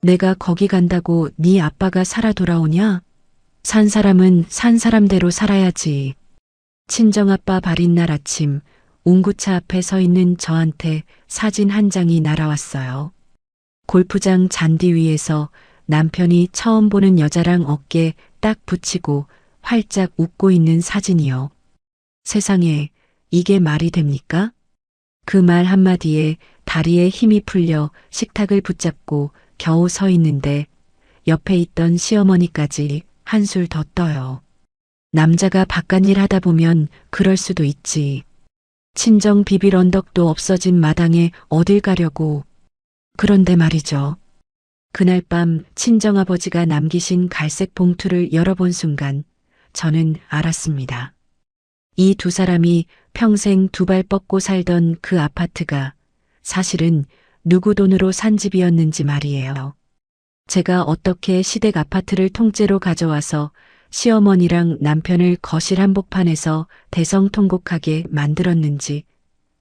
내가 거기 간다고 네 아빠가 살아 돌아오냐? 산 사람은 산 사람대로 살아야지. 친정아빠 발인 날 아침 운구차 앞에 서 있는 저한테 사진 한 장이 날아왔어요. 골프장 잔디 위에서 남편이 처음 보는 여자랑 어깨 딱 붙이고 활짝 웃고 있는 사진이요. 세상에, 이게 말이 됩니까? 그 말 한마디에 다리에 힘이 풀려 식탁을 붙잡고 겨우 서 있는데 옆에 있던 시어머니까지 한술 더 떠요. 남자가 바깥일 하다 보면 그럴 수도 있지. 친정 비빌 언덕도 없어진 마당에 어딜 가려고. 그런데 말이죠. 그날 밤 친정아버지가 남기신 갈색 봉투를 열어본 순간 저는 알았습니다. 이 두 사람이 평생 두 발 뻗고 살던 그 아파트가 사실은 누구 돈으로 산 집이었는지 말이에요. 제가 어떻게 시댁 아파트를 통째로 가져와서 시어머니랑 남편을 거실 한복판에서 대성통곡하게 만들었는지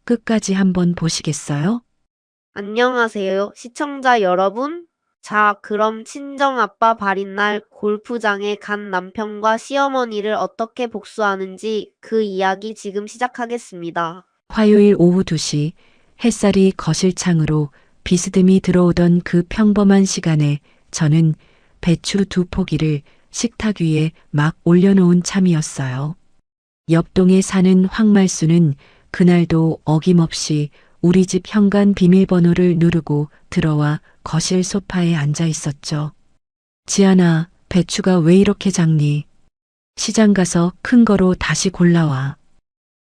끝까지 한번 보시겠어요? 안녕하세요, 시청자 여러분. 자, 그럼 친정아빠 발인 날 골프장에 간 남편과 시어머니를 어떻게 복수하는지 그 이야기 지금 시작하겠습니다. 화요일 오후 2시 햇살이 거실 창으로 비스듬히 들어오던 그 평범한 시간에 저는 배추 두 포기를 식탁 위에 막 올려놓은 참이었어요. 옆동에 사는 황말수는 그날도 어김없이 우리 집 현관 비밀번호를 누르고 들어와 거실 소파에 앉아 있었죠. 지안아, 배추가 왜 이렇게 작니? 시장 가서 큰 거로 다시 골라와.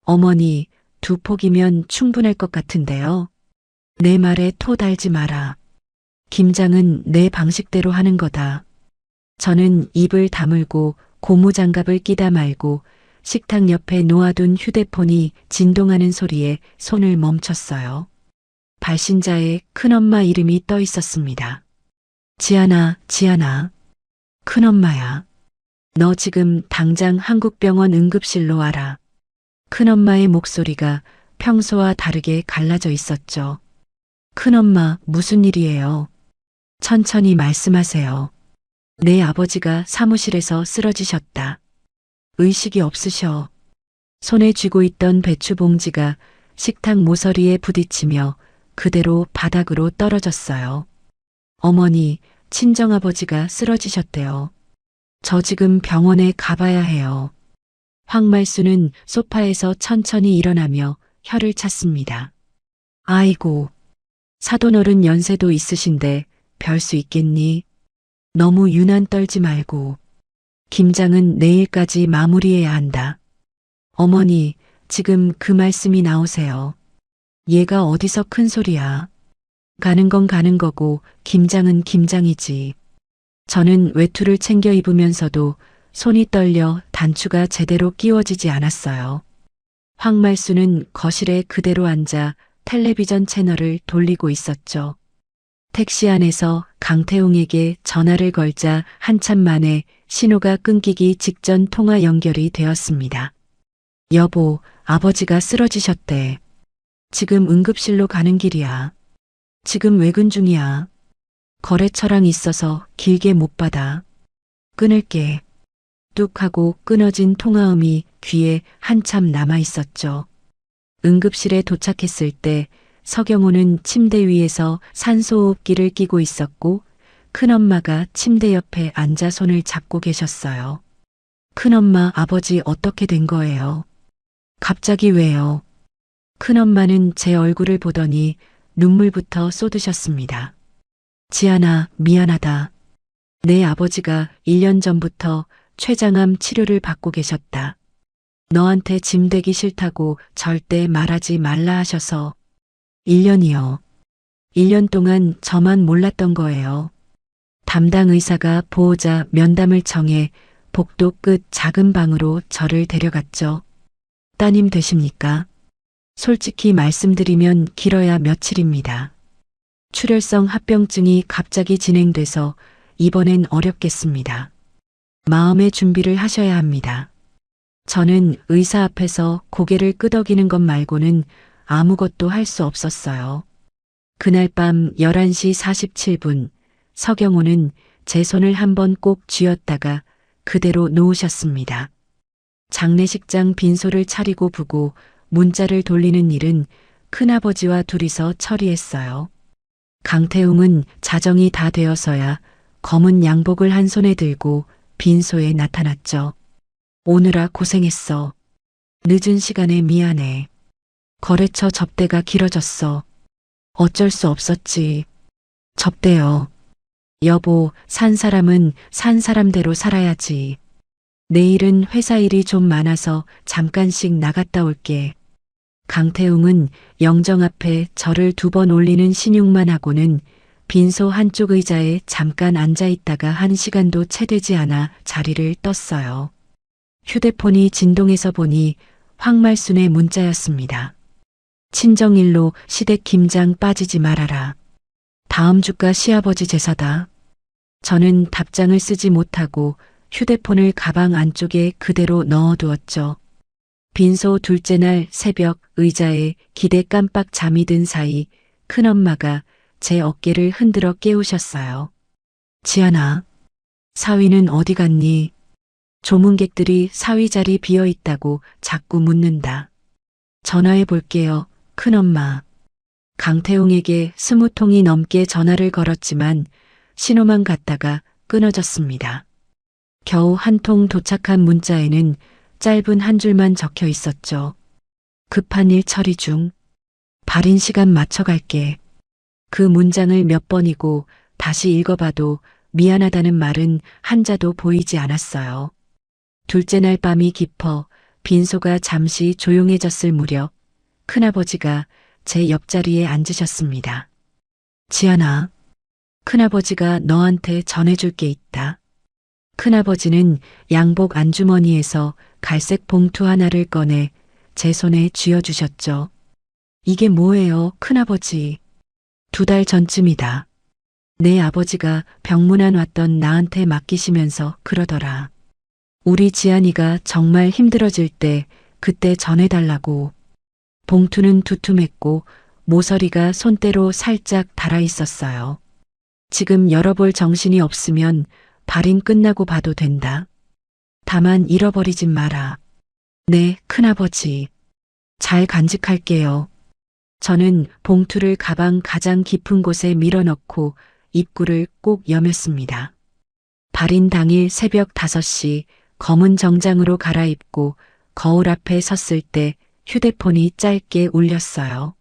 어머니, 두 포기면 충분할 것 같은데요. 내 말에 토 달지 마라. 김장은 내 방식대로 하는 거다. 저는 입을 다물고 고무장갑을 끼다 말고 식탁 옆에 놓아둔 휴대폰이 진동하는 소리에 손을 멈췄어요. 발신자에 큰엄마 이름이 떠 있었습니다. 지안아, 지안아. 큰엄마야. 너 지금 당장 한국병원 응급실로 와라. 큰엄마의 목소리가 평소와 다르게 갈라져 있었죠. 큰엄마, 무슨 일이에요? 천천히 말씀하세요. 내 아버지가 사무실에서 쓰러지셨다. 의식이 없으셔. 손에 쥐고 있던 배추 봉지가 식탁 모서리에 부딪히며 그대로 바닥으로 떨어졌어요. 어머니, 친정아버지가 쓰러지셨대요. 저 지금 병원에 가봐야 해요. 황말수는 소파에서 천천히 일어나며 혀를 찼습니다. 아이고, 사돈어른 연세도 있으신데 별 수 있겠니? 너무 유난 떨지 말고. 김장은 내일까지 마무리해야 한다. 어머니, 지금 그 말씀이 나오세요. 얘가 어디서 큰 소리야. 가는 건 가는 거고 김장은 김장이지. 저는 외투를 챙겨 입으면서도 손이 떨려 단추가 제대로 끼워지지 않았어요. 황말수는 거실에 그대로 앉아 텔레비전 채널을 돌리고 있었죠. 택시 안에서 강태웅에게 전화를 걸자 한참 만에 신호가 끊기기 직전 통화 연결이 되었습니다. 여보, 아버지가 쓰러지셨대. 지금 응급실로 가는 길이야. 지금 외근 중이야. 거래처랑 있어서 길게 못 받아. 끊을게. 뚝 하고 끊어진 통화음이 귀에 한참 남아 있었죠. 응급실에 도착했을 때 서경호는 침대 위에서 산소호흡기를 끼고 있었고 큰엄마가 침대 옆에 앉아 손을 잡고 계셨어요. 큰엄마, 아버지 어떻게 된 거예요? 갑자기 왜요? 큰엄마는 제 얼굴을 보더니 눈물부터 쏟으셨습니다. 지안아, 미안하다. 내 아버지가 1년 전부터 췌장암 치료를 받고 계셨다. 너한테 짐 되기 싫다고 절대 말하지 말라 하셔서. 1년이요. 1년 동안 저만 몰랐던 거예요. 담당 의사가 보호자 면담을 정해 복도 끝 작은 방으로 저를 데려갔죠. 따님 되십니까? 솔직히 말씀드리면 길어야 며칠입니다. 출혈성 합병증이 갑자기 진행돼서 이번엔 어렵겠습니다. 마음의 준비를 하셔야 합니다. 저는 의사 앞에서 고개를 끄덕이는 것 말고는 아무것도 할 수 없었어요. 그날 밤 11시 47분 서경호는 제 손을 한번 꼭 쥐었다가 그대로 놓으셨습니다. 장례식장 빈소를 차리고 부고 문자를 돌리는 일은 큰아버지와 둘이서 처리했어요. 강태웅은 자정이 다 되어서야 검은 양복을 한 손에 들고 빈소에 나타났죠. 오느라 고생했어. 늦은 시간에 미안해. 거래처 접대가 길어졌어. 어쩔 수 없었지. 접대요. 여보, 산 사람은 산 사람대로 살아야지. 내일은 회사 일이 좀 많아서 잠깐씩 나갔다 올게. 강태웅은 영정 앞에 절을 2번 올리는 신용만 하고는 빈소 한쪽 의자에 잠깐 앉아 있다가 1시간도 채 되지 않아 자리를 떴어요. 휴대폰이 진동해서 보니 황말순의 문자였습니다. 친정일로 시댁 김장 빠지지 말아라. 다음 주가 시아버지 제사다. 저는 답장을 쓰지 못하고 휴대폰을 가방 안쪽에 그대로 넣어두었죠. 빈소 둘째 날 새벽 의자에 기대 깜빡 잠이 든 사이 큰엄마가 제 어깨를 흔들어 깨우셨어요. 지안아, 사위는 어디 갔니? 조문객들이 사위 자리 비어 있다고 자꾸 묻는다. 전화해 볼게요, 큰엄마. 강태웅에게 20통이 넘게 전화를 걸었지만 신호만 갔다가 끊어졌습니다. 겨우 한 통 도착한 문자에는 짧은 한 줄만 적혀 있었죠. 급한 일 처리 중. 발인 시간 맞춰 갈게. 그 문장을 몇 번이고 다시 읽어봐도 미안하다는 말은 한자도 보이지 않았어요. 둘째 날 밤이 깊어 빈소가 잠시 조용해졌을 무렵 큰아버지가 제 옆자리에 앉으셨습니다. 지안아, 큰아버지가 너한테 전해줄 게 있다. 큰아버지는 양복 안주머니에서 갈색 봉투 하나를 꺼내 제 손에 쥐어주셨죠. 이게 뭐예요, 큰아버지? 2달 전쯤이다. 내 아버지가 병문안 왔던 나한테 맡기시면서 그러더라. 우리 지안이가 정말 힘들어질 때 그때 전해달라고. 봉투는 두툼했고 모서리가 손때로 살짝 달아 있었어요. 지금 열어볼 정신이 없으면 발인 끝나고 봐도 된다. 다만 잃어버리진 마라. 네, 큰아버지. 잘 간직할게요. 저는 봉투를 가방 가장 깊은 곳에 밀어넣고 입구를 꼭 여몄습니다. 발인 당일 새벽 5시 검은 정장으로 갈아입고 거울 앞에 섰을 때 휴대폰이 짧게 울렸어요.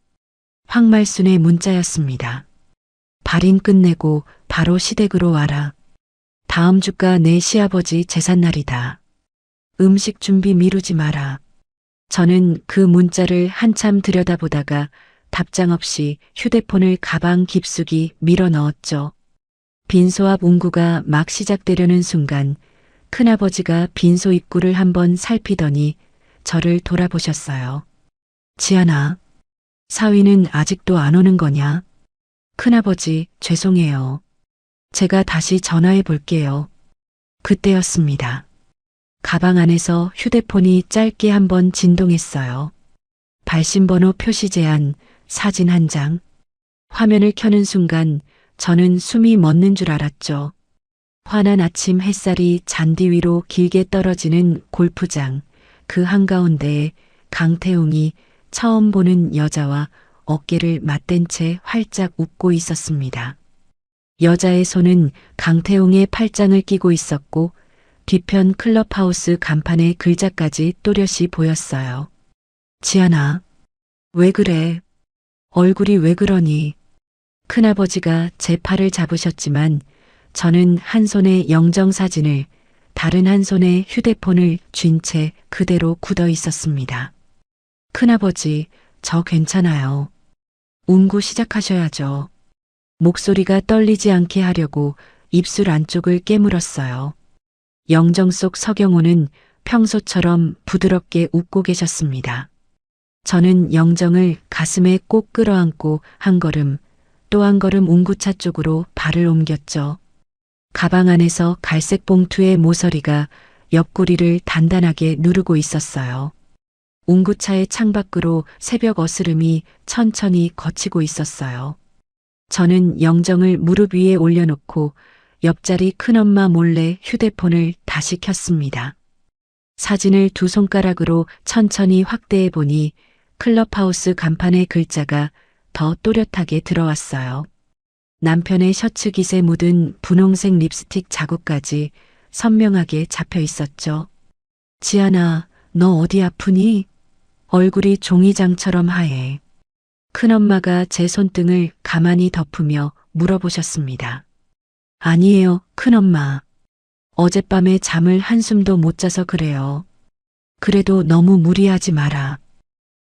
황말순의 문자였습니다. 발인 끝내고 바로 시댁으로 와라. 다음 주가 내 시아버지 제삿날이다. 음식 준비 미루지 마라. 저는 그 문자를 한참 들여다보다가 답장 없이 휴대폰을 가방 깊숙이 밀어 넣었죠. 빈소 앞 운구가 막 시작되려는 순간 큰아버지가 빈소 입구를 한번 살피더니 저를 돌아보셨어요. 지안아, 사위는 아직도 안 오는 거냐? 큰아버지, 죄송해요. 제가 다시 전화해 볼게요. 그때였습니다. 가방 안에서 휴대폰이 짧게 한번 진동했어요. 발신번호 표시 제한, 사진 한 장. 화면을 켜는 순간 저는 숨이 멎는 줄 알았죠. 환한 아침 햇살이 잔디 위로 길게 떨어지는 골프장, 그 한가운데에 강태웅이 처음 보는 여자와 어깨를 맞댄 채 활짝 웃고 있었습니다. 여자의 손은 강태웅의 팔짱을 끼고 있었고 뒤편 클럽하우스 간판에 글자까지 또렷이 보였어요. 지안아, 왜 그래? 얼굴이 왜 그러니? 큰아버지가 제 팔을 잡으셨지만 저는 한 손에 영정사진을 다른 한 손에 휴대폰을 쥔 채 그대로 굳어 있었습니다. 큰아버지, 저 괜찮아요. 운구 시작하셔야죠. 목소리가 떨리지 않게 하려고 입술 안쪽을 깨물었어요. 영정 속 서경호는 평소처럼 부드럽게 웃고 계셨습니다. 저는 영정을 가슴에 꼭 끌어안고 한 걸음, 또 한 걸음 운구차 쪽으로 발을 옮겼죠. 가방 안에서 갈색 봉투의 모서리가 옆구리를 단단하게 누르고 있었어요. 운구차의 창밖으로 새벽 어스름이 천천히 거치고 있었어요. 저는 영정을 무릎 위에 올려놓고 옆자리 큰엄마 몰래 휴대폰을 다시 켰습니다. 사진을 두 손가락으로 천천히 확대해 보니 클럽하우스 간판의 글자가 더 또렷하게 들어왔어요. 남편의 셔츠 깃에 묻은 분홍색 립스틱 자국까지 선명하게 잡혀 있었죠. 지안아, 너 어디 아프니? 얼굴이 종이장처럼 하얘. 큰엄마가 제 손등을 가만히 덮으며 물어보셨습니다. 아니에요, 큰엄마. 어젯밤에 잠을 한숨도 못 자서 그래요. 그래도 너무 무리하지 마라.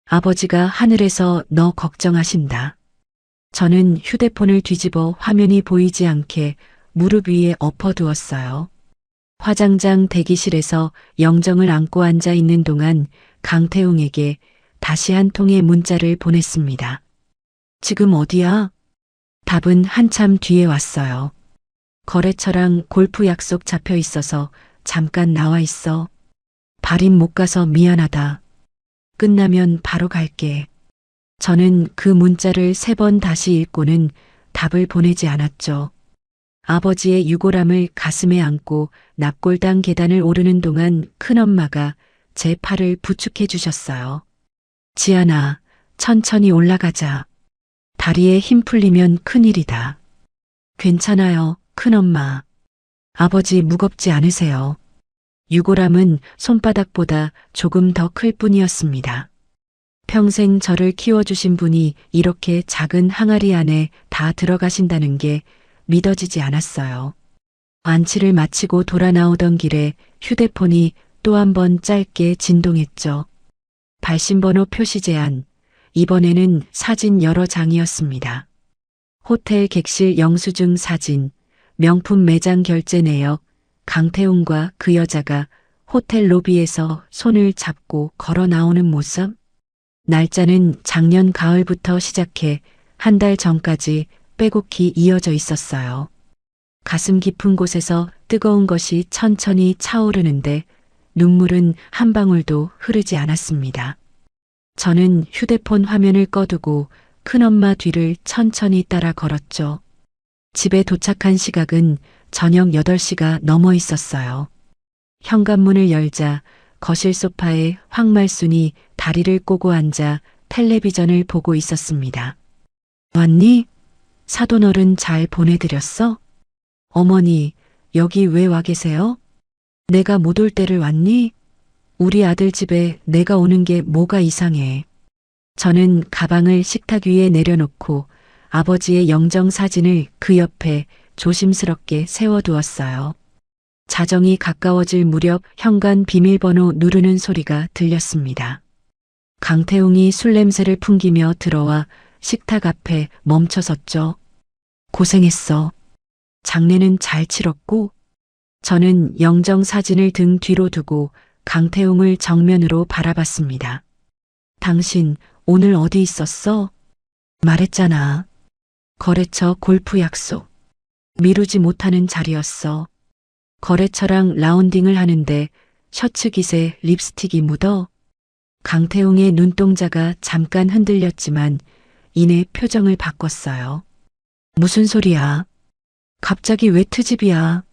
아버지가 하늘에서 너 걱정하신다. 저는 휴대폰을 뒤집어 화면이 보이지 않게 무릎 위에 엎어두었어요. 화장장 대기실에서 영정을 안고 앉아 있는 동안 강태웅에게 다시 한 통의 문자를 보냈습니다. 지금 어디야? 답은 한참 뒤에 왔어요. 거래처랑 골프 약속 잡혀 있어서 잠깐 나와 있어. 발인 못 가서 미안하다. 끝나면 바로 갈게. 저는 그 문자를 3번 다시 읽고는 답을 보내지 않았죠. 아버지의 유골함을 가슴에 안고 납골당 계단을 오르는 동안 큰엄마가 제 팔을 부축해 주셨어요. 지안아, 천천히 올라가자. 다리에 힘 풀리면 큰일이다. 괜찮아요, 큰엄마. 아버지 무겁지 않으세요. 유골함은 손바닥보다 조금 더 클 뿐이었습니다. 평생 저를 키워주신 분이 이렇게 작은 항아리 안에 다 들어가신다는 게 믿어지지 않았어요. 안치를 마치고 돌아 나오던 길에 휴대폰이 또 한 번 짧게 진동했죠. 발신번호 표시 제한, 이번에는 사진 여러 장이었습니다. 호텔 객실 영수증 사진, 명품 매장 결제 내역, 강태웅과 그 여자가 호텔 로비에서 손을 잡고 걸어 나오는 모습. 날짜는 작년 가을부터 시작해 한 달 전까지 빼곡히 이어져 있었어요. 가슴 깊은 곳에서 뜨거운 것이 천천히 차오르는데 눈물은 한 방울도 흐르지 않았습니다. 저는 휴대폰 화면을 꺼두고 큰엄마 뒤를 천천히 따라 걸었죠. 집에 도착한 시각은 저녁 8시가 넘어 있었어요. 현관문을 열자 거실 소파에 황말순이 다리를 꼬고 앉아 텔레비전을 보고 있었습니다. 왔니? 사돈어른 잘 보내드렸어? 어머니, 여기 왜 와 계세요? 내가 못 올 때를 왔니? 우리 아들 집에 내가 오는 게 뭐가 이상해. 저는 가방을 식탁 위에 내려놓고 아버지의 영정 사진을 그 옆에 조심스럽게 세워두었어요. 자정이 가까워질 무렵 현관 비밀번호 누르는 소리가 들렸습니다. 강태웅이 술 냄새를 풍기며 들어와 식탁 앞에 멈춰섰죠. 고생했어. 장례는 잘 치렀고? 저는 영정 사진을 등 뒤로 두고 강태웅을 정면으로 바라봤습니다. 당신 오늘 어디 있었어? 말했잖아. 거래처 골프 약속. 미루지 못하는 자리였어. 거래처랑 라운딩을 하는데 셔츠 깃에 립스틱이 묻어. 강태웅의 눈동자가 잠깐 흔들렸지만 이내 표정을 바꿨어요. 무슨 소리야? 갑자기 왜 트집이야?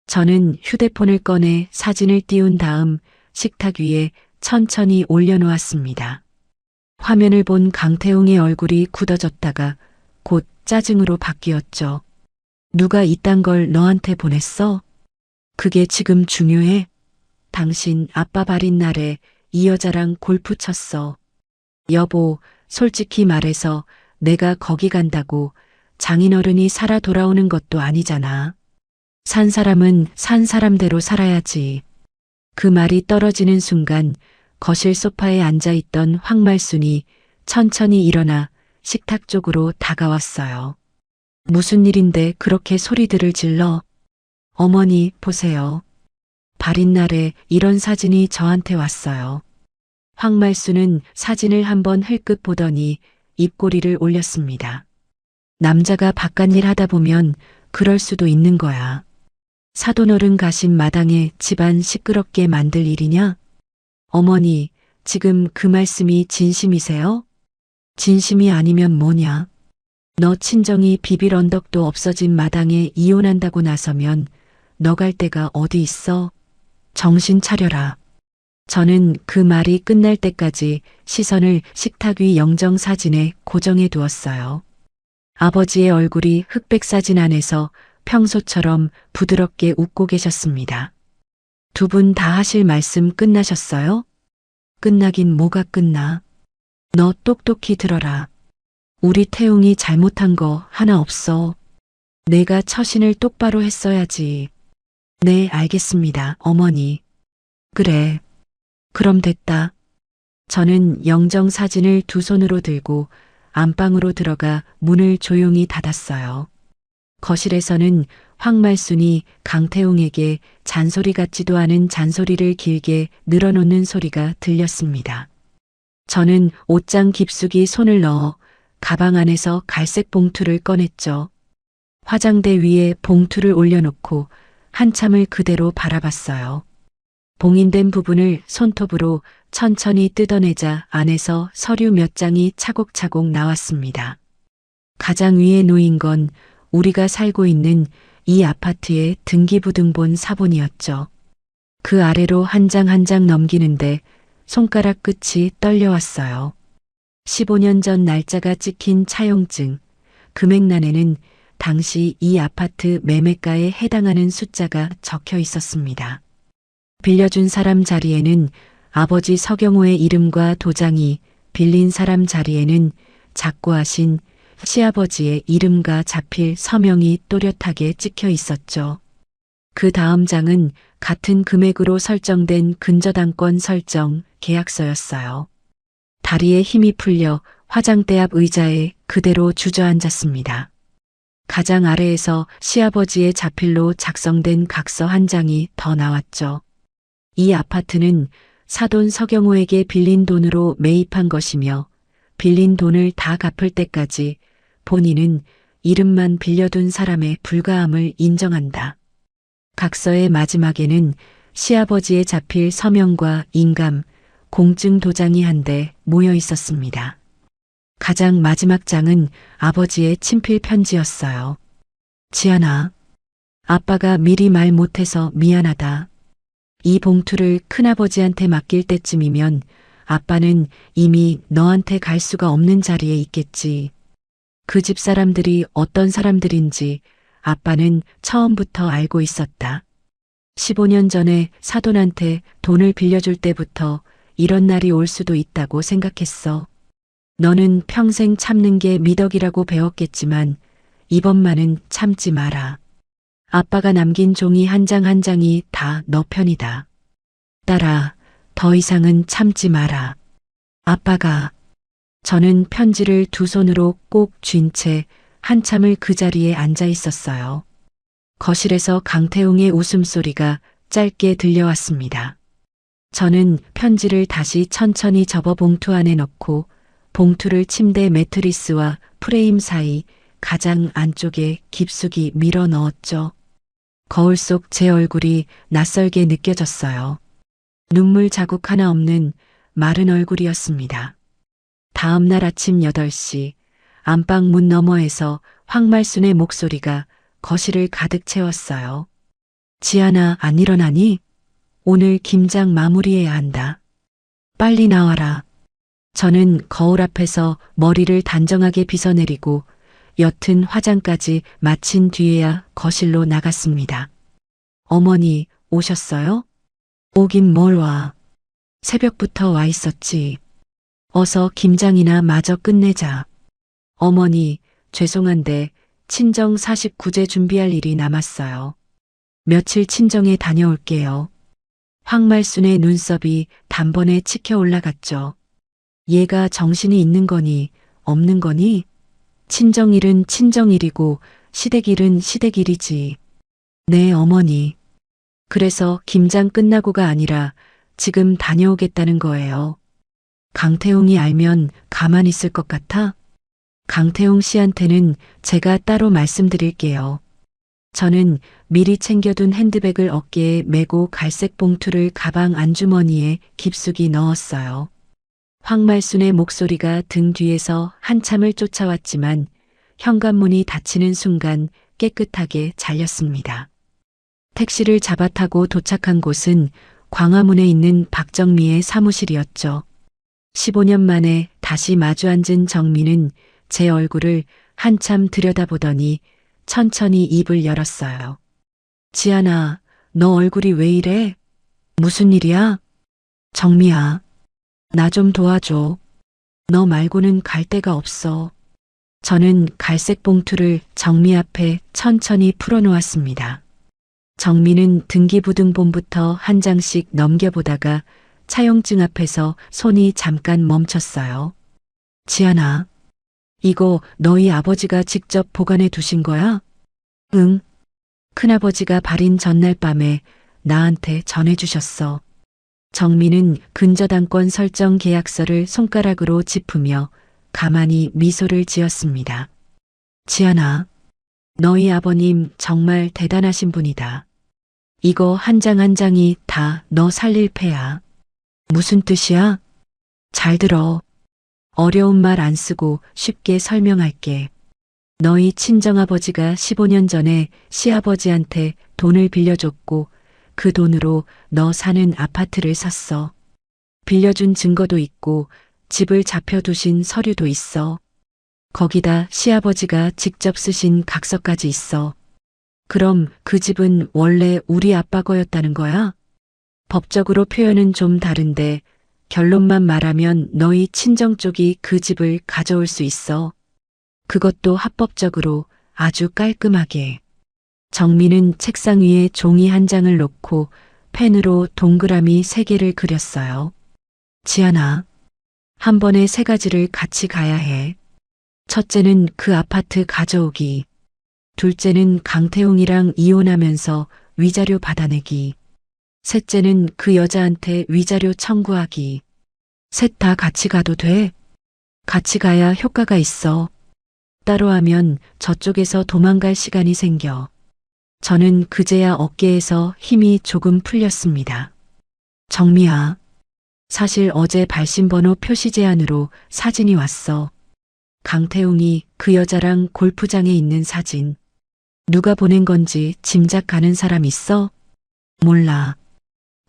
저는 휴대폰을 꺼내 사진을 띄운 다음 식탁 위에 천천히 올려놓았습니다. 화면을 본 강태웅의 얼굴이 굳어졌다가 곧 짜증으로 바뀌었죠. 누가 이딴 걸 너한테 보냈어? 그게 지금 중요해? 당신 아빠 발인 날에 이 여자랑 골프 쳤어. 여보, 솔직히 말해서 내가 거기 간다고 장인어른이 살아 돌아오는 것도 아니잖아. 산 사람은 산 사람대로 살아야지. 그 말이 떨어지는 순간 거실 소파에 앉아있던 황말순이 천천히 일어나 식탁 쪽으로 다가왔어요. 무슨 일인데 그렇게 소리들을 질러? 어머니, 보세요. 발인 날에 이런 사진이 저한테 왔어요. 황말순은 사진을 한번 흘끗 보더니 입꼬리를 올렸습니다. 남자가 바깥일 하다 보면 그럴 수도 있는 거야. 사돈어른 가신 마당에 집안 시끄럽게 만들 일이냐? 어머니, 지금 그 말씀이 진심이세요? 진심이 아니면 뭐냐? 너 친정이 비빌 언덕도 없어진 마당에 이혼한다고 나서면 너 갈 데가 어디 있어? 정신 차려라. 저는 그 말이 끝날 때까지 시선을 식탁 위 영정 사진에 고정해 두었어요. 아버지의 얼굴이 흑백 사진 안에서 평소처럼 부드럽게 웃고 계셨습니다. 두 분 다 하실 말씀 끝나셨어요? 끝나긴 뭐가 끝나. 너 똑똑히 들어라. 우리 태웅이 잘못한 거 하나 없어. 내가 처신을 똑바로 했어야지. 네, 알겠습니다, 어머니. 그래. 그럼 됐다. 저는 영정 사진을 두 손으로 들고 안방으로 들어가 문을 조용히 닫았어요. 거실에서는 황말순이 강태웅에게 잔소리 같지도 않은 잔소리를 길게 늘어놓는 소리가 들렸습니다. 저는 옷장 깊숙이 손을 넣어 가방 안에서 갈색 봉투를 꺼냈죠. 화장대 위에 봉투를 올려놓고 한참을 그대로 바라봤어요. 봉인된 부분을 손톱으로 천천히 뜯어내자 안에서 서류 몇 장이 차곡차곡 나왔습니다. 가장 위에 놓인 건 우리가 살고 있는 이 아파트의 등기부등본 사본이었죠. 그 아래로 한 장 한 장 넘기는데 손가락 끝이 떨려왔어요. 15년 전 날짜가 찍힌 차용증, 금액란에는 당시 이 아파트 매매가에 해당하는 숫자가 적혀 있었습니다. 빌려준 사람 자리에는 아버지 서경호의 이름과 도장이, 빌린 사람 자리에는 작고하신 시아버지의 이름과 자필 서명이 또렷하게 찍혀 있었죠. 그 다음 장은 같은 금액으로 설정된 근저당권 설정 계약서였어요. 다리에 힘이 풀려 화장대 앞 의자에 그대로 주저앉았습니다. 가장 아래에서 시아버지의 자필로 작성된 각서 한 장이 더 나왔죠. 이 아파트는 사돈 서경호에게 빌린 돈으로 매입한 것이며 빌린 돈을 다 갚을 때까지 본인은 이름만 빌려둔 사람의 불가함을 인정한다. 각서의 마지막에는 시아버지의 자필 서명과 인감, 공증 도장이 한데 모여 있었습니다. 가장 마지막 장은 아버지의 친필 편지였어요. 지안아, 아빠가 미리 말 못해서 미안하다. 이 봉투를 큰아버지한테 맡길 때쯤이면 아빠는 이미 너한테 갈 수가 없는 자리에 있겠지. 그 집 사람들이 어떤 사람들인지 아빠는 처음부터 알고 있었다. 15년 전에 사돈한테 돈을 빌려줄 때부터 이런 날이 올 수도 있다고 생각했어. 너는 평생 참는 게 미덕이라고 배웠겠지만 이번만은 참지 마라. 아빠가 남긴 종이 한 장 한 장이 다 너 편이다. 딸아, 더 이상은 참지 마라. 아빠가. 저는 편지를 두 손으로 꼭 쥔 채 한참을 그 자리에 앉아 있었어요. 거실에서 강태웅의 웃음소리가 짧게 들려왔습니다. 저는 편지를 다시 천천히 접어 봉투 안에 넣고 봉투를 침대 매트리스와 프레임 사이 가장 안쪽에 깊숙이 밀어 넣었죠. 거울 속 제 얼굴이 낯설게 느껴졌어요. 눈물 자국 하나 없는 마른 얼굴이었습니다. 다음 날 아침 8시 안방 문 너머에서 황말순의 목소리가 거실을 가득 채웠어요. 지안아, 안 일어나니? 오늘 김장 마무리해야 한다. 빨리 나와라. 저는 거울 앞에서 머리를 단정하게 빗어내리고 옅은 화장까지 마친 뒤에야 거실로 나갔습니다. 어머니, 오셨어요? 오긴 뭘 와. 새벽부터 와 있었지. 어서 김장이나 마저 끝내자. 어머니, 죄송한데 친정 49제 준비할 일이 남았어요. 며칠 친정에 다녀올게요. 황말순의 눈썹이 단번에 치켜 올라갔죠. 얘가 정신이 있는 거니 없는 거니? 친정일은 친정일이고 시댁일은 시댁일이지. 네, 어머니. 그래서 김장 끝나고가 아니라 지금 다녀오겠다는 거예요. 강태웅이 알면 가만히 있을 것 같아? 강태웅 씨한테는 제가 따로 말씀드릴게요. 저는 미리 챙겨둔 핸드백을 어깨에 메고 갈색 봉투를 가방 안주머니에 깊숙이 넣었어요. 황말순의 목소리가 등 뒤에서 한참을 쫓아왔지만 현관문이 닫히는 순간 깨끗하게 잘렸습니다. 택시를 잡아 타고 도착한 곳은 광화문에 있는 박정미의 사무실이었죠. 15년 만에 다시 마주 앉은 정미는 제 얼굴을 한참 들여다보더니 천천히 입을 열었어요. 지안아, 너 얼굴이 왜 이래? 무슨 일이야? 정미야, 나 좀 도와줘. 너 말고는 갈 데가 없어. 저는 갈색 봉투를 정미 앞에 천천히 풀어놓았습니다. 정미는 등기부등본부터 한 장씩 넘겨보다가 차용증 앞에서 손이 잠깐 멈췄어요. 지안아, 이거 너희 아버지가 직접 보관해 두신 거야? 응. 큰아버지가 발인 전날 밤에 나한테 전해주셨어. 정미는 근저당권 설정 계약서를 손가락으로 짚으며 가만히 미소를 지었습니다. 지안아, 너희 아버님 정말 대단하신 분이다. 이거 한 장 한 장이 다 너 살릴 패야. 무슨 뜻이야? 잘 들어. 어려운 말 안 쓰고 쉽게 설명할게. 너희 친정아버지가 15년 전에 시아버지한테 돈을 빌려줬고 그 돈으로 너 사는 아파트를 샀어. 빌려준 증거도 있고 집을 잡혀두신 서류도 있어. 거기다 시아버지가 직접 쓰신 각서까지 있어. 그럼 그 집은 원래 우리 아빠 거였다는 거야? 법적으로 표현은 좀 다른데 결론만 말하면 너희 친정 쪽이 그 집을 가져올 수 있어. 그것도 합법적으로 아주 깔끔하게. 정미는 책상 위에 종이 한 장을 놓고 펜으로 동그라미 3개를 그렸어요. 지안아, 한 번에 3가지를 같이 가야 해. 첫째는 그 아파트 가져오기. 둘째는 강태웅이랑 이혼하면서 위자료 받아내기. 셋째는 그 여자한테 위자료 청구하기. 셋 다 같이 가도 돼? 같이 가야 효과가 있어. 따로 하면 저쪽에서 도망갈 시간이 생겨. 저는 그제야 어깨에서 힘이 조금 풀렸습니다. 정미야, 사실 어제 발신번호 표시 제한으로 사진이 왔어. 강태웅이 그 여자랑 골프장에 있는 사진. 누가 보낸 건지 짐작 가는 사람 있어? 몰라.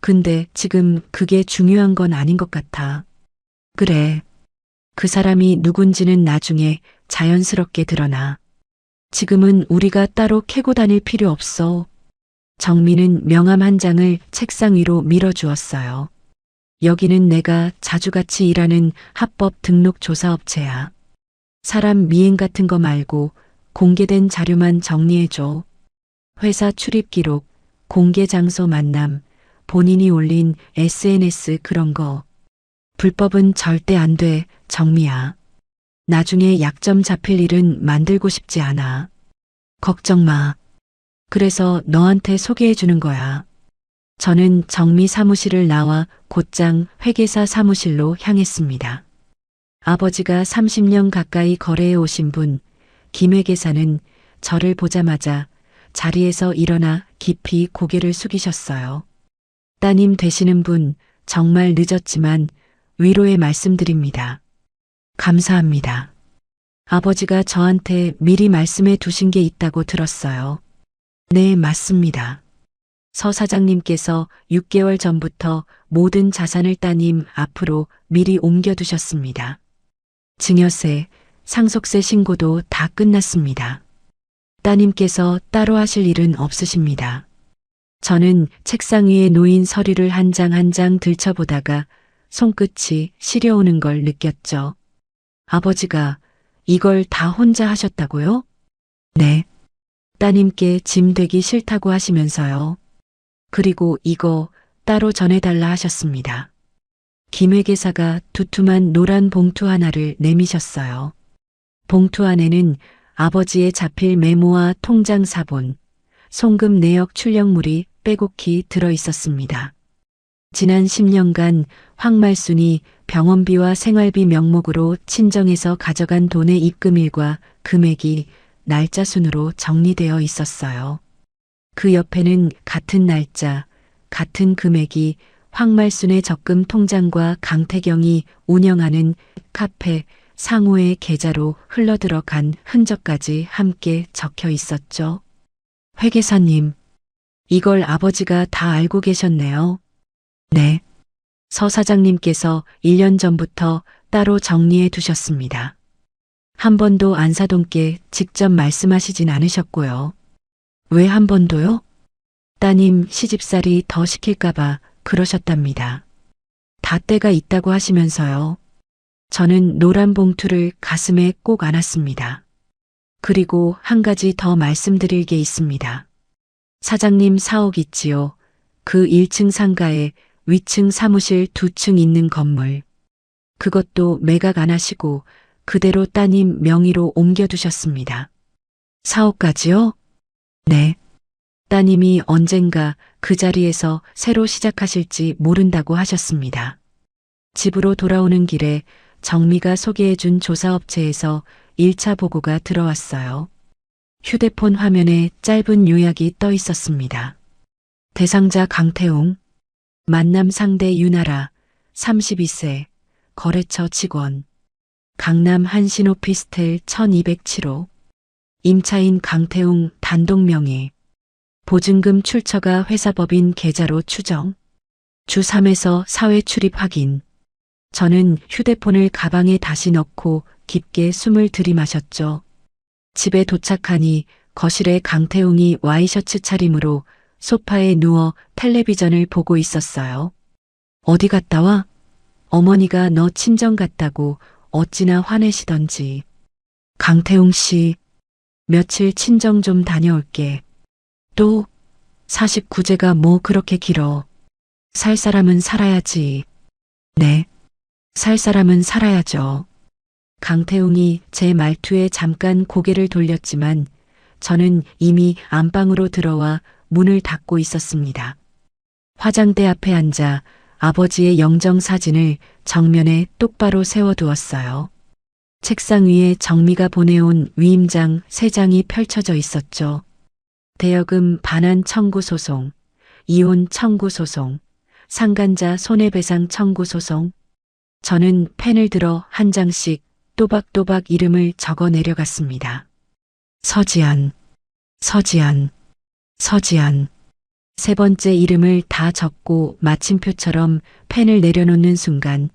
근데 지금 그게 중요한 건 아닌 것 같아. 그래. 그 사람이 누군지는 나중에 자연스럽게 드러나. 지금은 우리가 따로 캐고 다닐 필요 없어. 정미는 명함 한 장을 책상 위로 밀어주었어요. 여기는 내가 자주 같이 일하는 합법 등록 조사업체야. 사람 미행 같은 거 말고 공개된 자료만 정리해줘. 회사 출입 기록, 공개 장소 만남, 본인이 올린 SNS 그런 거. 불법은 절대 안 돼, 정미야. 나중에 약점 잡힐 일은 만들고 싶지 않아. 걱정 마. 그래서 너한테 소개해 주는 거야. 저는 정미 사무실을 나와 곧장 회계사 사무실로 향했습니다. 아버지가 30년 가까이 거래해 오신 분, 김 회계사는 저를 보자마자 자리에서 일어나 깊이 고개를 숙이셨어요. 따님 되시는 분, 정말 늦었지만 위로의 말씀드립니다. 감사합니다. 아버지가 저한테 미리 말씀해 두신 게 있다고 들었어요. 네, 맞습니다. 서 사장님께서 6개월 전부터 모든 자산을 따님 앞으로 미리 옮겨두셨습니다. 증여세, 상속세 신고도 다 끝났습니다. 따님께서 따로 하실 일은 없으십니다. 저는 책상 위에 놓인 서류를 한 장 한 장 들춰보다가 손끝이 시려오는 걸 느꼈죠. 아버지가 이걸 다 혼자 하셨다고요? 네. 따님께 짐 되기 싫다고 하시면서요. 그리고 이거 따로 전해달라 하셨습니다. 김 회계사가 두툼한 노란 봉투 하나를 내미셨어요. 봉투 안에는 아버지의 자필 메모와 통장 사본, 송금 내역 출력물이 빼곡히 들어 있었습니다. 지난 10년간 황말순이 병원비와 생활비 명목으로 친정에서 가져간 돈의 입금일과 금액이 날짜 순으로 정리되어 있었어요. 그 옆에는 같은 날짜, 같은 금액이 황말순의 적금 통장과 강태경이 운영하는 카페 상호의 계좌로 흘러들어간 흔적까지 함께 적혀 있었죠. 회계사님, 이걸 아버지가 다 알고 계셨네요. 네. 서 사장님께서 1년 전부터 따로 정리해 두셨습니다. 한 번도 안사돈께 직접 말씀하시진 않으셨고요. 왜 한 번도요? 따님 시집살이 더 시킬까봐 그러셨답니다. 다 때가 있다고 하시면서요. 저는 노란 봉투를 가슴에 꼭 안았습니다. 그리고 한 가지 더 말씀드릴 게 있습니다. 사장님 사옥 있지요. 그 1층 상가에 위층 사무실 2층 있는 건물. 그것도 매각 안 하시고 그대로 따님 명의로 옮겨두셨습니다. 사옥까지요? 네. 따님이 언젠가 그 자리에서 새로 시작하실지 모른다고 하셨습니다. 집으로 돌아오는 길에 정미가 소개해준 조사업체에서 1차 보고가 들어왔어요. 휴대폰 화면에 짧은 요약이 떠 있었습니다. 대상자 강태웅, 만남 상대 유나라, 32세, 거래처 직원, 강남 한신 오피스텔 1207호, 임차인 강태웅 단독 명의, 보증금 출처가 회사법인 계좌로 추정, 주 3에서 4회 출입 확인. 저는 휴대폰을 가방에 다시 넣고 깊게 숨을 들이마셨죠. 집에 도착하니 거실에 강태웅이 와이셔츠 차림으로 소파에 누워 텔레비전을 보고 있었어요. 어디 갔다 와? 어머니가 너 친정 갔다고 어찌나 화내시던지. 강태웅 씨, 며칠 친정 좀 다녀올게. 또 49제가 뭐 그렇게 길어. 살 사람은 살아야지. 네, 살 사람은 살아야죠. 강태웅이 제 말투에 잠깐 고개를 돌렸지만 저는 이미 안방으로 들어와 문을 닫고 있었습니다. 화장대 앞에 앉아 아버지의 영정 사진을 정면에 똑바로 세워두었어요. 책상 위에 정미가 보내온 위임장 3장이 펼쳐져 있었죠. 대여금 반환 청구 소송, 이혼 청구 소송, 상간자 손해배상 청구 소송. 저는 펜을 들어 한 장씩 또박또박 이름을 적어 내려갔습니다. 서지안, 서지안, 서지안. 3번째 이름을 다 적고 마침표처럼 펜을 내려놓는 순간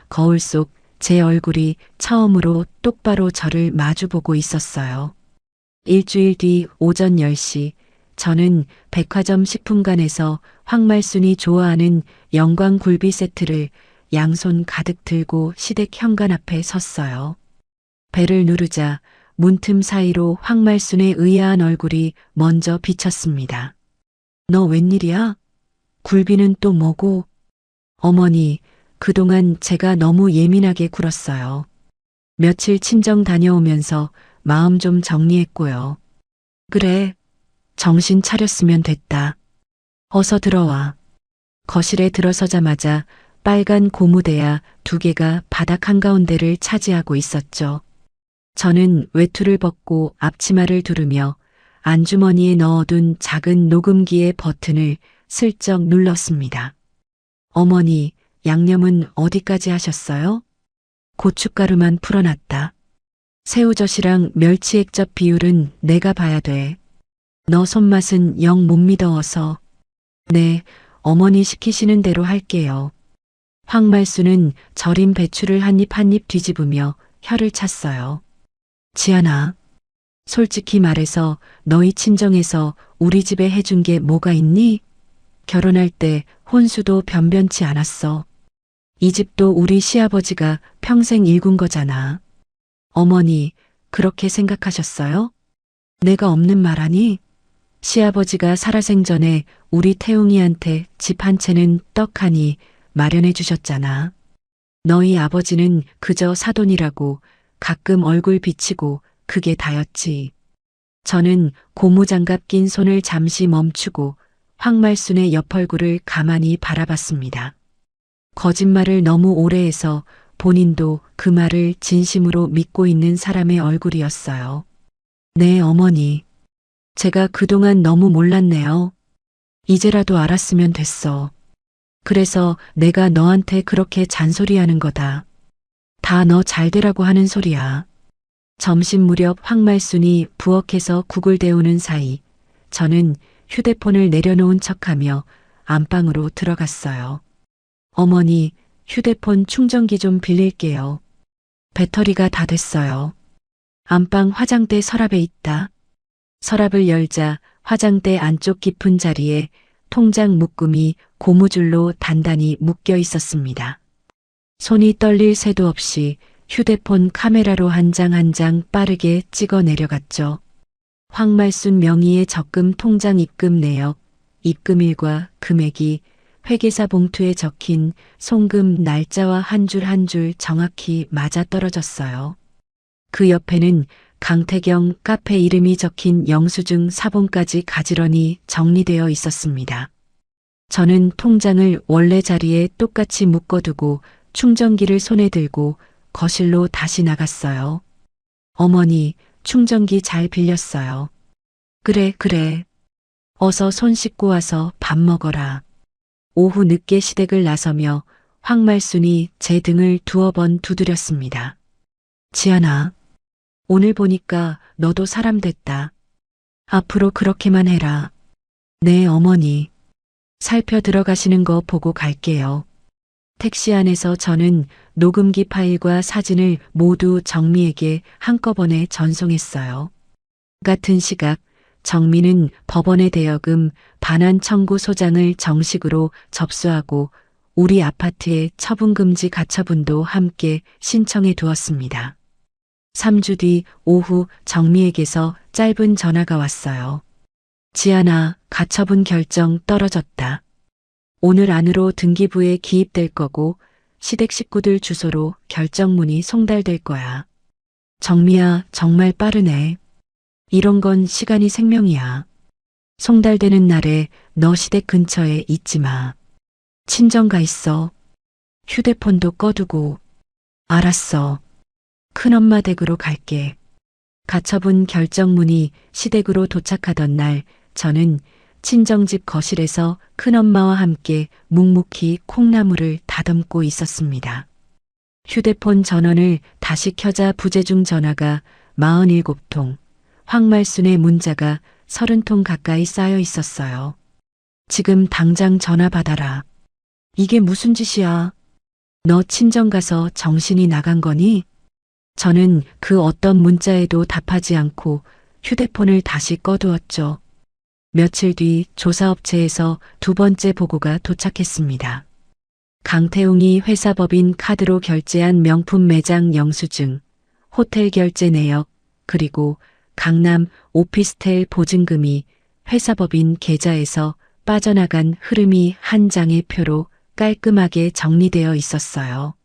거울 속 제 얼굴이 처음으로 똑바로 저를 마주보고 있었어요. 일주일 뒤 오전 10시 저는 백화점 식품관에서 황말순이 좋아하는 영광 굴비 세트를 양손 가득 들고 시댁 현관 앞에 섰어요. 벨을 누르자 문틈 사이로 황말순의 의아한 얼굴이 먼저 비쳤습니다. 너 웬일이야? 굴비는 또 뭐고? 어머니, 그동안 제가 너무 예민하게 굴었어요. 며칠 친정 다녀오면서 마음 좀 정리했고요. 그래, 정신 차렸으면 됐다. 어서 들어와. 거실에 들어서자마자 빨간 고무대야 2개가 바닥 한가운데를 차지하고 있었죠. 저는 외투를 벗고 앞치마를 두르며 안주머니에 넣어둔 작은 녹음기의 버튼을 슬쩍 눌렀습니다. 어머니, 양념은 어디까지 하셨어요? 고춧가루만 풀어놨다. 새우젓이랑 멸치액젓 비율은 내가 봐야 돼. 너 손맛은 영 못 믿어서. 네, 어머니 시키시는 대로 할게요. 황말수는 절인 배추를 한 입 한 입 뒤집으며 혀를 찼어요. 지안아, 솔직히 말해서 너희 친정에서 우리 집에 해준 게 뭐가 있니? 결혼할 때 혼수도 변변치 않았어. 이 집도 우리 시아버지가 평생 일군 거잖아. 어머니, 그렇게 생각하셨어요? 내가 없는 말하니? 시아버지가 살아생전에 우리 태웅이한테 집 한 채는 떡하니 마련해 주셨잖아. 너희 아버지는 그저 사돈이라고 가끔 얼굴 비치고 그게 다였지. 저는 고무장갑 낀 손을 잠시 멈추고 황말순의 옆 얼굴을 가만히 바라봤습니다. 거짓말을 너무 오래 해서 본인도 그 말을 진심으로 믿고 있는 사람의 얼굴이었어요. 네, 어머니. 제가 그동안 너무 몰랐네요. 이제라도 알았으면 됐어. 그래서 내가 너한테 그렇게 잔소리하는 거다. 다 너 잘되라고 하는 소리야. 점심 무렵 황말순이 부엌에서 국을 데우는 사이 저는 휴대폰을 내려놓은 척하며 안방으로 들어갔어요. 어머니, 휴대폰 충전기 좀 빌릴게요. 배터리가 다 됐어요. 안방 화장대 서랍에 있다. 서랍을 열자 화장대 안쪽 깊은 자리에 통장 묶음이 고무줄로 단단히 묶여 있었습니다. 손이 떨릴 새도 없이 휴대폰 카메라로 한 장 한 장 빠르게 찍어 내려갔죠. 황말순 명의의 적금 통장 입금 내역, 입금일과 금액이 회계사 봉투에 적힌 송금 날짜와 한 줄 한 줄 정확히 맞아떨어졌어요. 그 옆에는 강태경 카페 이름이 적힌 영수증 사본까지 가지런히 정리되어 있었습니다. 저는 통장을 원래 자리에 똑같이 묶어두고 충전기를 손에 들고 거실로 다시 나갔어요. 어머니, 충전기 잘 빌렸어요. 그래. 어서 손 씻고 와서 밥 먹어라. 오후 늦게 시댁을 나서며 황말순이 제 등을 두어 번 두드렸습니다. 지안아, 오늘 보니까 너도 사람 됐다. 앞으로 그렇게만 해라. 네, 어머니. 살펴 들어가시는 거 보고 갈게요. 택시 안에서 저는 녹음기 파일과 사진을 모두 정미에게 한꺼번에 전송했어요. 같은 시각 정미는 법원의 대여금 반환 청구 소장을 정식으로 접수하고 우리 아파트의 처분금지 가처분도 함께 신청해 두었습니다. 3주 뒤 오후 정미에게서 짧은 전화가 왔어요. 지안아, 가처분 결정 떨어졌다. 오늘 안으로 등기부에 기입될 거고 시댁 식구들 주소로 결정문이 송달될 거야. 정미야, 정말 빠르네. 이런 건 시간이 생명이야. 송달되는 날에 너 시댁 근처에 있지 마. 친정 가 있어. 휴대폰도 꺼두고. 알았어. 큰엄마 댁으로 갈게. 가처분 결정문이 시댁으로 도착하던 날 저는 친정집 거실에서 큰엄마와 함께 묵묵히 콩나물을 다듬고 있었습니다. 휴대폰 전원을 다시 켜자 부재중 전화가 47통, 황말순의 문자가 30통 가까이 쌓여 있었어요. 지금 당장 전화 받아라. 이게 무슨 짓이야? 너 친정 가서 정신이 나간 거니? 저는 그 어떤 문자에도 답하지 않고 휴대폰을 다시 꺼두었죠. 며칠 뒤 조사업체에서 두 번째 보고가 도착했습니다. 강태웅이 회사법인 카드로 결제한 명품 매장 영수증, 호텔 결제 내역, 그리고 강남 오피스텔 보증금이 회사법인 계좌에서 빠져나간 흐름이 한 장의 표로 깔끔하게 정리되어 있었어요.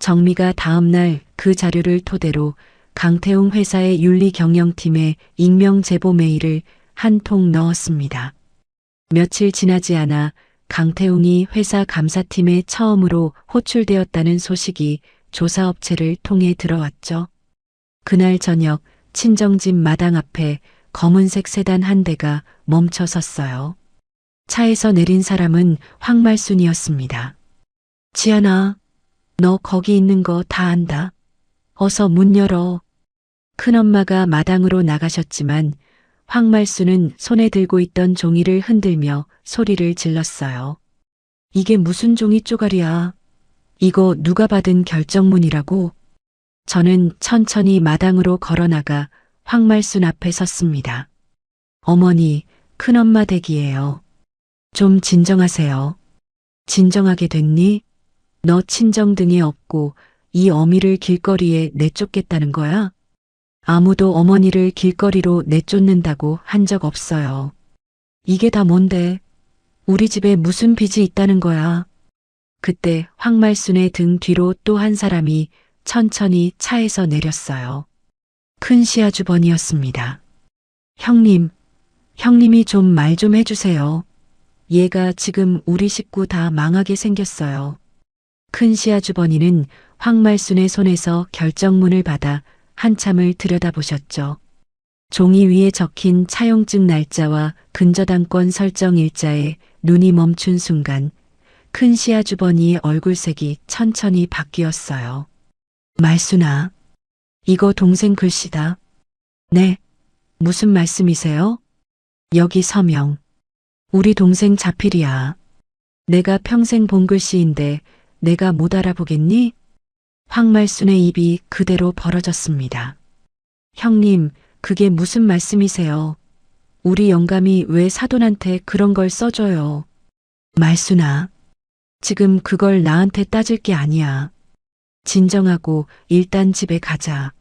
정미가 다음날 그 자료를 토대로 강태웅 회사의 윤리경영팀에 익명 제보 메일을 한 통 넣었습니다. 며칠 지나지 않아 강태웅이 회사 감사팀에 처음으로 호출되었다는 소식이 조사업체를 통해 들어왔죠. 그날 저녁 친정집 마당 앞에 검은색 세단 한 대가 멈춰 섰어요. 차에서 내린 사람은 황말순이었습니다. 지안아, 너 거기 있는 거 다 안다. 어서 문 열어. 큰엄마가 마당으로 나가셨지만 황말순은 손에 들고 있던 종이를 흔들며 소리를 질렀어요. 이게 무슨 종이 쪼가리야. 이거 누가 받은 결정문이라고? 저는 천천히 마당으로 걸어나가 황말순 앞에 섰습니다. 어머니, 큰엄마 댁이에요. 좀 진정하세요. 진정하게 됐니? 너 친정 등에 업고 이 어미를 길거리에 내쫓겠다는 거야? 아무도 어머니를 길거리로 내쫓는다고 한 적 없어요. 이게 다 뭔데? 우리 집에 무슨 빚이 있다는 거야? 그때 황말순의 등 뒤로 또 한 사람이 천천히 차에서 내렸어요. 큰 시아주번이었습니다. 형님이 좀 말 좀 해주세요. 얘가 지금 우리 식구 다 망하게 생겼어요. 큰 시아주번이는 황말순의 손에서 결정문을 받아 한참을 들여다보셨죠. 종이 위에 적힌 차용증 날짜와 근저당권 설정 일자에 눈이 멈춘 순간 큰 시아주번이의 얼굴색이 천천히 바뀌었어요. 말순아, 이거 동생 글씨다. 네, 무슨 말씀이세요? 여기 서명. 우리 동생 자필이야. 내가 평생 본 글씨인데 내가 못 알아보겠니? 황말순의 입이 그대로 벌어졌습니다. 형님, 그게 무슨 말씀이세요? 우리 영감이 왜 사돈한테 그런 걸 써줘요? 말순아, 지금 그걸 나한테 따질 게 아니야. 진정하고 일단 집에 가자.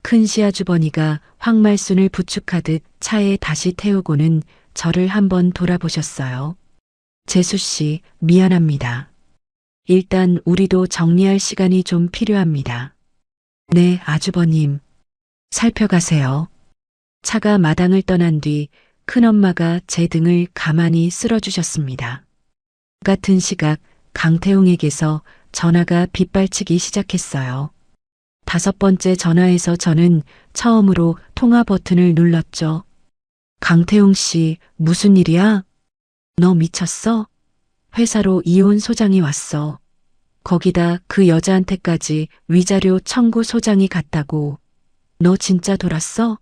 큰 시아주버니가 황말순을 부축하듯 차에 다시 태우고는 저를 한번 돌아보셨어요. 재수 씨, 미안합니다. 일단 우리도 정리할 시간이 좀 필요합니다. 네, 아주버님. 살펴가세요. 차가 마당을 떠난 뒤 큰엄마가 제 등을 가만히 쓸어주셨습니다. 같은 시각 강태웅에게서 전화가 빗발치기 시작했어요. 5번째 전화에서 저는 처음으로 통화 버튼을 눌렀죠. 강태웅 씨, 무슨 일이야? 너 미쳤어? 회사로 이혼 소장이 왔어. 거기다 그 여자한테까지 위자료 청구 소장이 갔다고. 너 진짜 돌았어?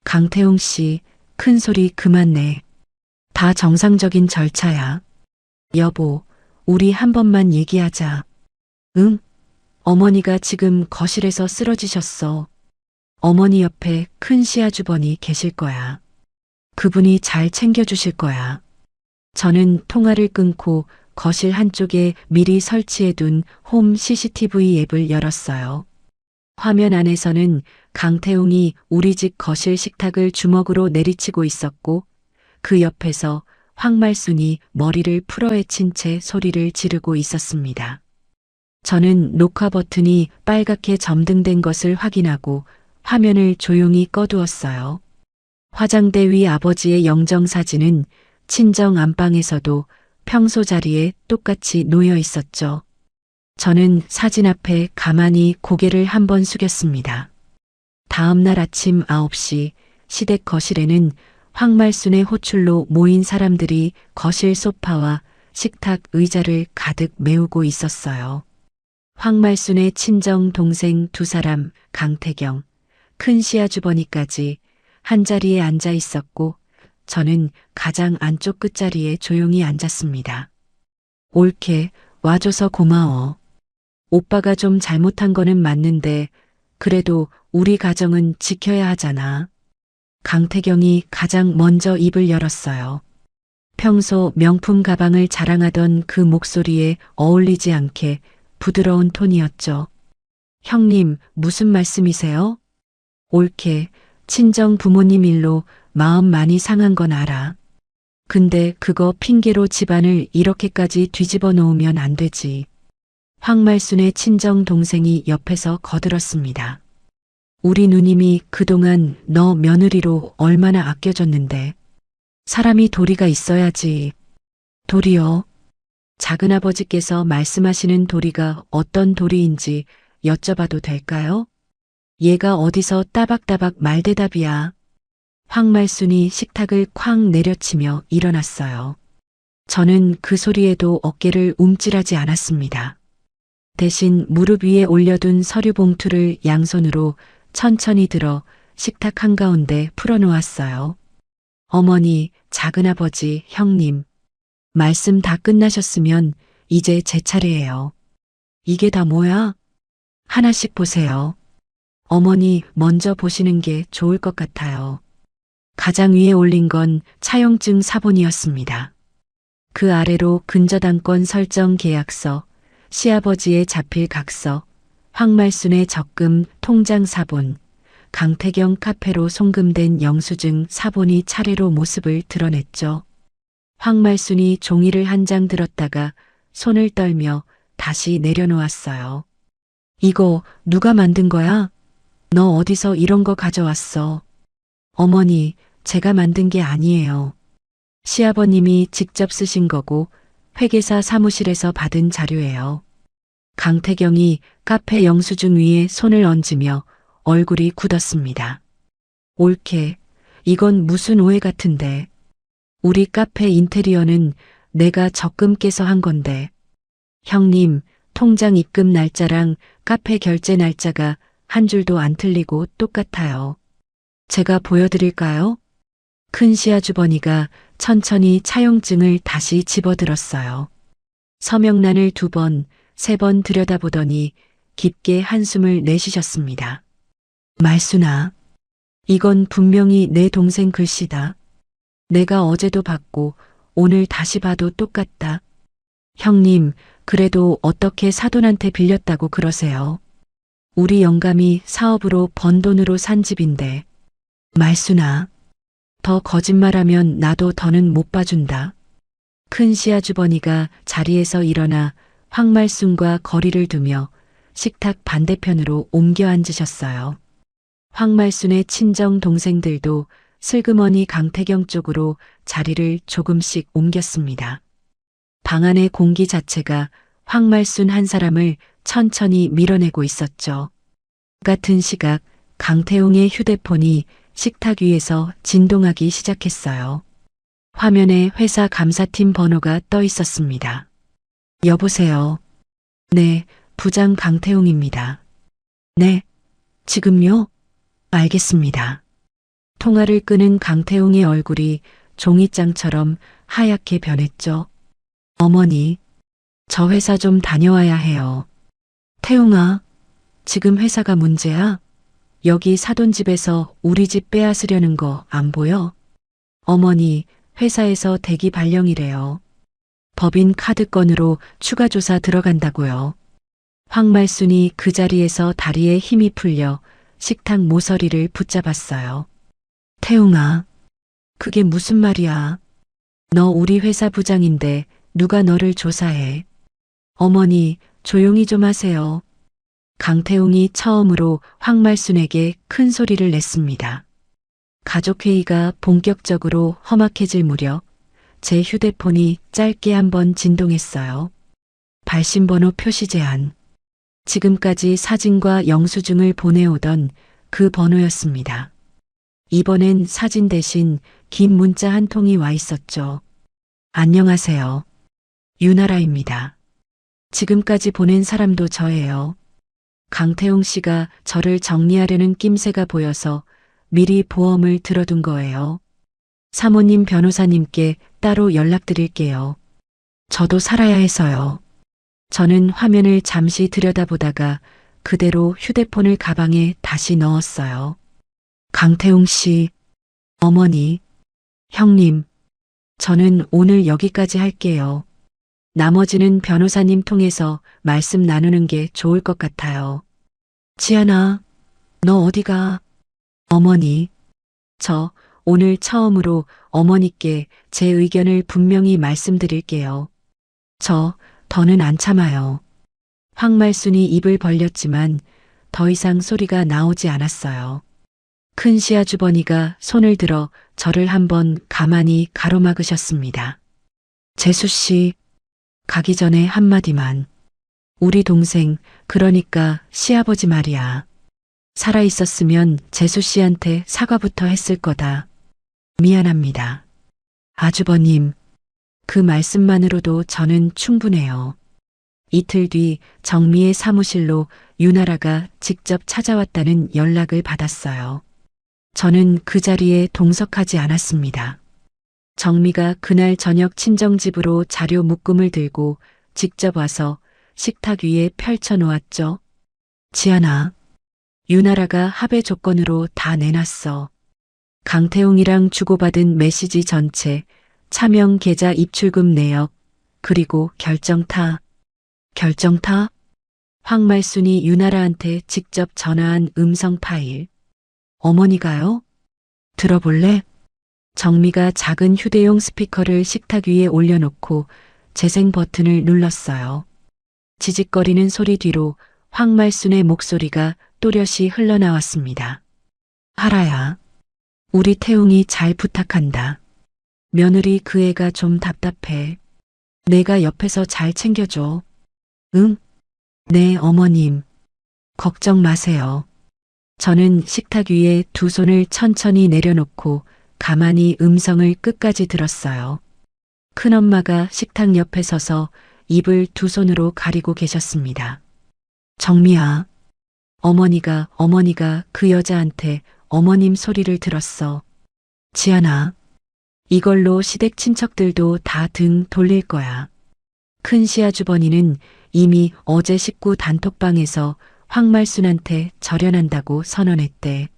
강태웅 씨, 큰 소리 그만 내. 다 정상적인 절차야. 여보, 우리 한 번만 얘기하자. 응? 어머니가 지금 거실에서 쓰러지셨어. 어머니 옆에 큰 시아주버니 계실 거야. 그분이 잘 챙겨주실 거야. 저는 통화를 끊고 거실 한쪽에 미리 설치해둔 홈 CCTV 앱을 열었어요. 화면 안에서는 강태웅이 우리 집 거실 식탁을 주먹으로 내리치고 있었고 그 옆에서 황말순이 머리를 풀어헤친 채 소리를 지르고 있었습니다. 저는 녹화 버튼이 빨갛게 점등된 것을 확인하고 화면을 조용히 꺼두었어요. 화장대 위 아버지의 영정사진은 친정 안방에서도 평소 자리에 똑같이 놓여 있었죠. 저는 사진 앞에 가만히 고개를 한번 숙였습니다. 다음 날 아침 9시 시댁 거실에는 황말순의 호출로 모인 사람들이 거실 소파와 식탁 의자를 가득 메우고 있었어요. 황말순의 친정 동생 2사람, 강태경, 큰 시아주버니까지 한자리에 앉아 있었고 저는 가장 안쪽 끝자리에 조용히 앉았습니다. 옳게 와줘서 고마워. 오빠가 좀 잘못한 거는 맞는데 그래도 우리 가정은 지켜야 하잖아. 강태경이 가장 먼저 입을 열었어요. 평소 명품 가방을 자랑하던 그 목소리에 어울리지 않게 부드러운 톤이었죠. 형님, 무슨 말씀이세요? 옳게 친정 부모님 일로 마음 많이 상한 건 알아. 근데 그거 핑계로 집안을 이렇게까지 뒤집어 놓으면 안 되지. 황말순의 친정 동생이 옆에서 거들었습니다. 우리 누님이 그동안 너 며느리로 얼마나 아껴줬는데. 사람이 도리가 있어야지. 도리요? 작은아버지께서 말씀하시는 도리가 어떤 도리인지 여쭤봐도 될까요? 얘가 어디서 따박따박 말대답이야. 황말순이 식탁을 쾅 내려치며 일어났어요. 저는 그 소리에도 어깨를 움찔하지 않았습니다. 대신 무릎 위에 올려둔 서류 봉투를 양손으로 천천히 들어 식탁 한가운데 풀어놓았어요. 어머니, 작은아버지, 형님. 말씀 다 끝나셨으면 이제 제 차례예요. 이게 다 뭐야? 하나씩 보세요. 어머니 먼저 보시는 게 좋을 것 같아요. 가장 위에 올린 건 차용증 사본이었습니다. 그 아래로 근저당권 설정 계약서, 시아버지의 자필 각서, 황말순의 적금 통장 사본, 강태경 카페로 송금된 영수증 사본이 차례로 모습을 드러냈죠. 황말순이 종이를 한 장 들었다가 손을 떨며 다시 내려놓았어요. 이거 누가 만든 거야? 너 어디서 이런 거 가져왔어? 어머니, 제가 만든 게 아니에요. 시아버님이 직접 쓰신 거고 회계사 사무실에서 받은 자료예요. 강태경이 카페 영수증 위에 손을 얹으며 얼굴이 굳었습니다. 옳게, 이건 무슨 오해 같은데. 우리 카페 인테리어는 내가 적금 깨서 한 건데. 형님, 통장 입금 날짜랑 카페 결제 날짜가 한 줄도 안 틀리고 똑같아요. 제가 보여드릴까요? 큰 시아주버니가 천천히 차용증을 다시 집어들었어요. 서명란을 2번, 3번 들여다보더니 깊게 한숨을 내쉬셨습니다. 말순아, 이건 분명히 내 동생 글씨다. 내가 어제도 봤고 오늘 다시 봐도 똑같다. 형님, 그래도 어떻게 사돈한테 빌렸다고 그러세요? 우리 영감이 사업으로 번 돈으로 산 집인데. 말순아, 더 거짓말하면 나도 더는 못 봐준다. 큰 시아주버니가 자리에서 일어나 황말순과 거리를 두며 식탁 반대편으로 옮겨 앉으셨어요. 황말순의 친정 동생들도 슬그머니 강태경 쪽으로 자리를 조금씩 옮겼습니다. 방 안의 공기 자체가 황말순 한 사람을 천천히 밀어내고 있었죠. 같은 시각 강태웅의 휴대폰이 식탁 위에서 진동하기 시작했어요. 화면에 회사 감사팀 번호가 떠 있었습니다. 여보세요. 네, 부장 강태웅입니다. 네, 지금요? 알겠습니다. 통화를 끄는 강태웅의 얼굴이 종이장처럼 하얗게 변했죠. 어머니, 저 회사 좀 다녀와야 해요. 태웅아, 지금 회사가 문제야? 여기 사돈 집에서 우리 집 빼앗으려는 거 안 보여? 어머니, 회사에서 대기 발령이래요. 법인 카드 건으로 추가 조사 들어간다고요. 황말순이 그 자리에서 다리에 힘이 풀려 식탁 모서리를 붙잡았어요. 태웅아, 그게 무슨 말이야? 너 우리 회사 부장인데 누가 너를 조사해? 어머니, 조용히 좀 하세요. 강태웅이 처음으로 황말순에게 큰 소리를 냈습니다. 가족회의가 본격적으로 험악해질 무렵 제 휴대폰이 짧게 한번 진동했어요. 발신번호 표시 제한. 지금까지 사진과 영수증을 보내오던 그 번호였습니다. 이번엔 사진 대신 긴 문자 한 통이 와 있었죠. 안녕하세요. 유나라입니다. 지금까지 보낸 사람도 저예요. 강태웅 씨가 저를 정리하려는 낌새가 보여서 미리 보험을 들어둔 거예요. 사모님 변호사님께 따로 연락드릴게요. 저도 살아야 해서요. 저는 화면을 잠시 들여다보다가 그대로 휴대폰을 가방에 다시 넣었어요. 강태웅 씨, 어머니, 형님, 저는 오늘 여기까지 할게요. 나머지는 변호사님 통해서 말씀 나누는 게 좋을 것 같아요. 지안아, 너 어디가? 어머니, 저 오늘 처음으로 어머니께 제 의견을 분명히 말씀드릴게요. 저 더는 안 참아요. 황말순이 입을 벌렸지만 더 이상 소리가 나오지 않았어요. 큰 시아주버니가 손을 들어 저를 한번 가만히 가로막으셨습니다. 재수 씨, 가기 전에 한마디만. 우리 동생, 그러니까 시아버지 말이야. 살아있었으면 재수 씨한테 사과부터 했을 거다. 미안합니다. 아주버님, 그 말씀만으로도 저는 충분해요. 이틀 뒤 정미의 사무실로 유나라가 직접 찾아왔다는 연락을 받았어요. 저는 그 자리에 동석하지 않았습니다. 정미가 그날 저녁 친정집으로 자료 묶음을 들고 직접 와서 식탁 위에 펼쳐 놓았죠. 지안아, 유나라가 합의 조건으로 다 내놨어. 강태웅이랑 주고받은 메시지 전체, 차명 계좌 입출금 내역, 그리고 결정타. 결정타? 황말순이 유나라한테 직접 전화한 음성 파일. 어머니가요? 들어볼래? 정미가 작은 휴대용 스피커를 식탁 위에 올려놓고 재생 버튼을 눌렀어요. 지직거리는 소리 뒤로 황말순의 목소리가 또렷이 흘러나왔습니다. 하라야, 우리 태웅이 잘 부탁한다. 며느리 그 애가 좀 답답해. 내가 옆에서 잘 챙겨줘. 응? 네, 어머님. 걱정 마세요. 저는 식탁 위에 두 손을 천천히 내려놓고 가만히 음성을 끝까지 들었어요. 큰엄마가 식탁 옆에 서서 입을 두 손으로 가리고 계셨습니다. 정미야, 어머니가 그 여자한테 어머님 소리를 들었어. 지안아, 이걸로 시댁 친척들도 다 등 돌릴 거야. 큰 시아주버니는 이미 어제 식구 단톡방에서 황말순한테 절연한다고 선언했대.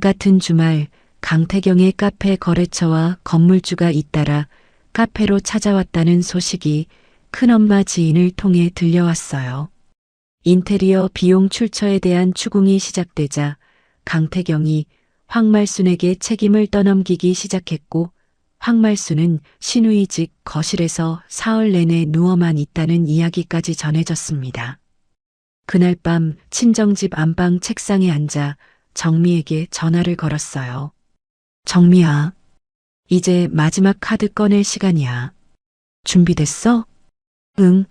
같은 주말 강태경의 카페 거래처와 건물주가 잇따라 카페로 찾아왔다는 소식이 큰엄마 지인을 통해 들려왔어요. 인테리어 비용 출처에 대한 추궁이 시작되자 강태경이 황말순에게 책임을 떠넘기기 시작했고 황말순은 시누이직 거실에서 사흘 내내 누워만 있다는 이야기까지 전해졌습니다. 그날 밤 친정집 안방 책상에 앉아 정미에게 전화를 걸었어요. 정미야, 이제 마지막 카드 꺼낼 시간이야. 준비됐어? 응.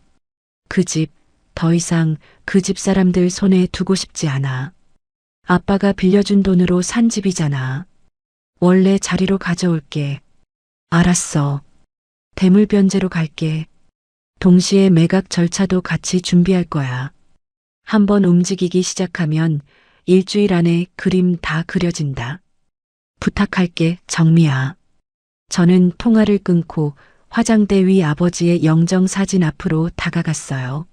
그 집, 더 이상 그 집 사람들 손에 두고 싶지 않아. 아빠가 빌려준 돈으로 산 집이잖아. 원래 자리로 가져올게. 알았어. 대물변제로 갈게. 동시에 매각 절차도 같이 준비할 거야. 한번 움직이기 시작하면 일주일 안에 그림 다 그려진다. 부탁할게, 정미야. 저는 통화를 끊고 화장대 위 아버지의 영정사진 앞으로 다가갔어요.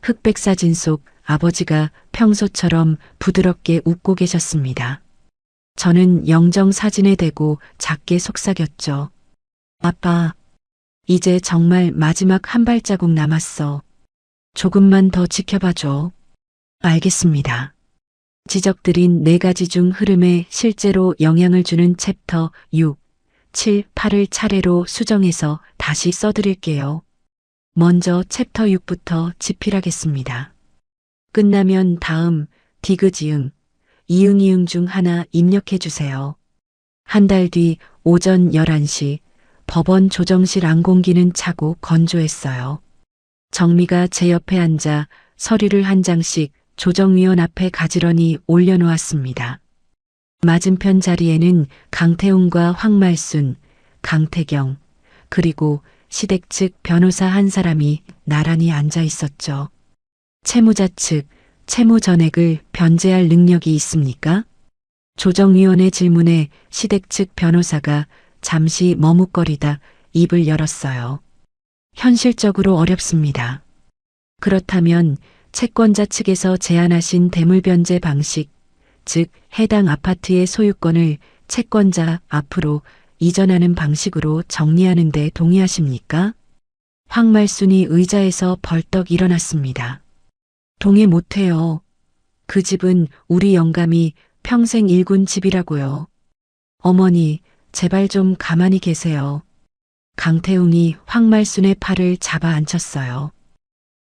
흑백 사진 속 아버지가 평소처럼 부드럽게 웃고 계셨습니다. 저는 영정사진에 대고 작게 속삭였죠. 아빠, 이제 정말 마지막 한 발자국 남았어. 조금만 더 지켜봐줘. 알겠습니다. 지적드린 4가지 중 흐름에 실제로 영향을 주는 챕터 6, 7, 8을 차례로 수정해서 다시 써드릴게요. 먼저 챕터 6부터 집필하겠습니다. 끝나면 다음 디귿이응, 이응이응 중 하나 입력해 주세요. 한 달 뒤 오전 11시 법원 조정실 안공기는 차고 건조했어요. 정미가 제 옆에 앉아 서류를 한 장씩 조정위원 앞에 가지런히 올려놓았습니다. 맞은편 자리에는 강태웅과 황말순, 강태경, 그리고 시댁 측 변호사 한 사람이 나란히 앉아 있었죠. 채무자 측 채무 전액을 변제할 능력이 있습니까? 조정위원의 질문에 시댁 측 변호사가 잠시 머뭇거리다 입을 열었어요. 현실적으로 어렵습니다. 그렇다면 채권자 측에서 제안하신 대물변제 방식, 즉 해당 아파트의 소유권을 채권자 앞으로 이전하는 방식으로 정리하는 데 동의하십니까? 황말순이 의자에서 벌떡 일어났습니다. 동의 못해요. 그 집은 우리 영감이 평생 일군 집이라고요. 어머니, 제발 좀 가만히 계세요. 강태웅이 황말순의 팔을 잡아 안쳤어요.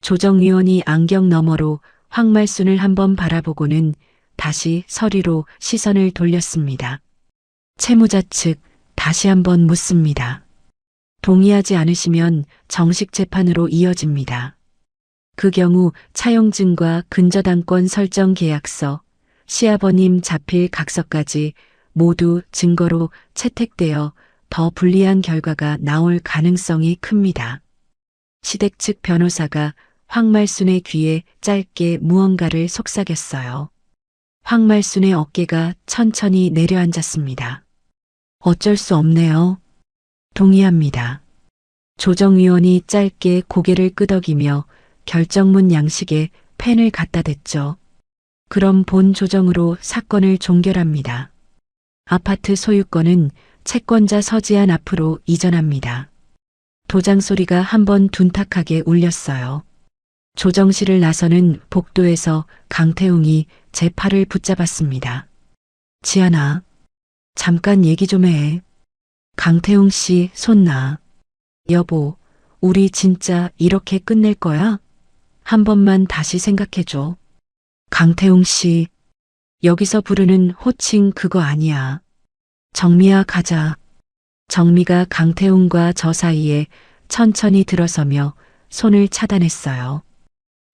조정위원이 안경 너머로 황말순을 한번 바라보고는 다시 서류로 시선을 돌렸습니다. 채무자 측 다시 한번 묻습니다. 동의하지 않으시면 정식 재판으로 이어집니다. 그 경우 차용증과 근저당권 설정 계약서, 시아버님 자필 각서까지 모두 증거로 채택되어 더 불리한 결과가 나올 가능성이 큽니다. 시댁 측 변호사가 황말순의 귀에 짧게 무언가를 속삭였어요. 황말순의 어깨가 천천히 내려앉았습니다. 어쩔 수 없네요. 동의합니다. 조정위원이 짧게 고개를 끄덕이며 결정문 양식에 펜을 갖다 댔죠. 그럼 본 조정으로 사건을 종결합니다. 아파트 소유권은 채권자 서지한 앞으로 이전합니다. 도장 소리가 한번 둔탁하게 울렸어요. 조정실을 나서는 복도에서 강태웅이 제 팔을 붙잡았습니다. 지안아, 잠깐 얘기 좀 해. 강태웅 씨 손 놔. 여보, 우리 진짜 이렇게 끝낼 거야? 한 번만 다시 생각해줘. 강태웅 씨, 여기서 부르는 호칭 그거 아니야. 정미야 가자. 정미가 강태웅과 저 사이에 천천히 들어서며 손을 차단했어요.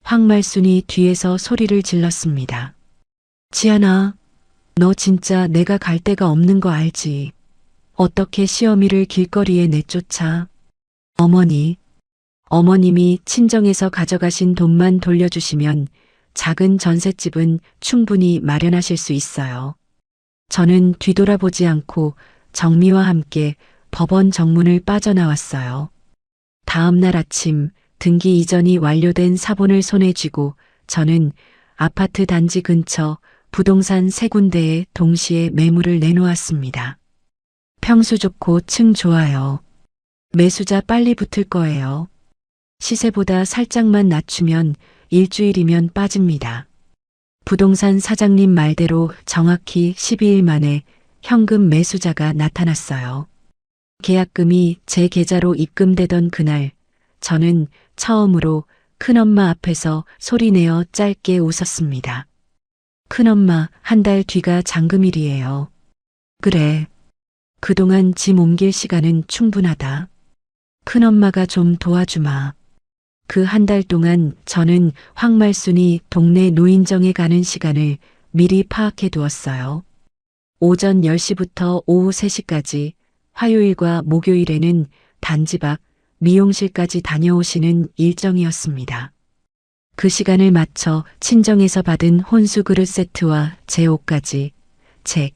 황말순이 뒤에서 소리를 질렀습니다. 지안아, 너 진짜 내가 갈 데가 없는 거 알지? 어떻게 시어미를 길거리에 내쫓아? 어머니, 어머님이 친정에서 가져가신 돈만 돌려주시면 작은 전셋집은 충분히 마련하실 수 있어요. 저는 뒤돌아보지 않고 정미와 함께 법원 정문을 빠져나왔어요. 다음 날 아침 등기 이전이 완료된 사본을 손에 쥐고 저는 아파트 단지 근처 부동산 세 군데에 동시에 매물을 내놓았습니다. 평수 좋고 층 좋아요. 매수자 빨리 붙을 거예요. 시세보다 살짝만 낮추면 일주일이면 빠집니다. 부동산 사장님 말대로 정확히 12일 만에 현금 매수자가 나타났어요. 계약금이 제 계좌로 입금되던 그날, 저는 처음으로 큰엄마 앞에서 소리내어 짧게 웃었습니다. 큰엄마, 한 달 뒤가 잔금일이에요. 그래. 그동안 짐 옮길 시간은 충분하다. 큰엄마가 좀 도와주마. 그 한 달 동안 저는 황말순이 동네 노인정에 가는 시간을 미리 파악해 두었어요. 오전 10시부터 오후 3시까지 화요일과 목요일에는 단지 밖 미용실까지 다녀오시는 일정이었습니다. 그 시간을 맞춰 친정에서 받은 혼수 그릇 세트와 제 옷까지, 책,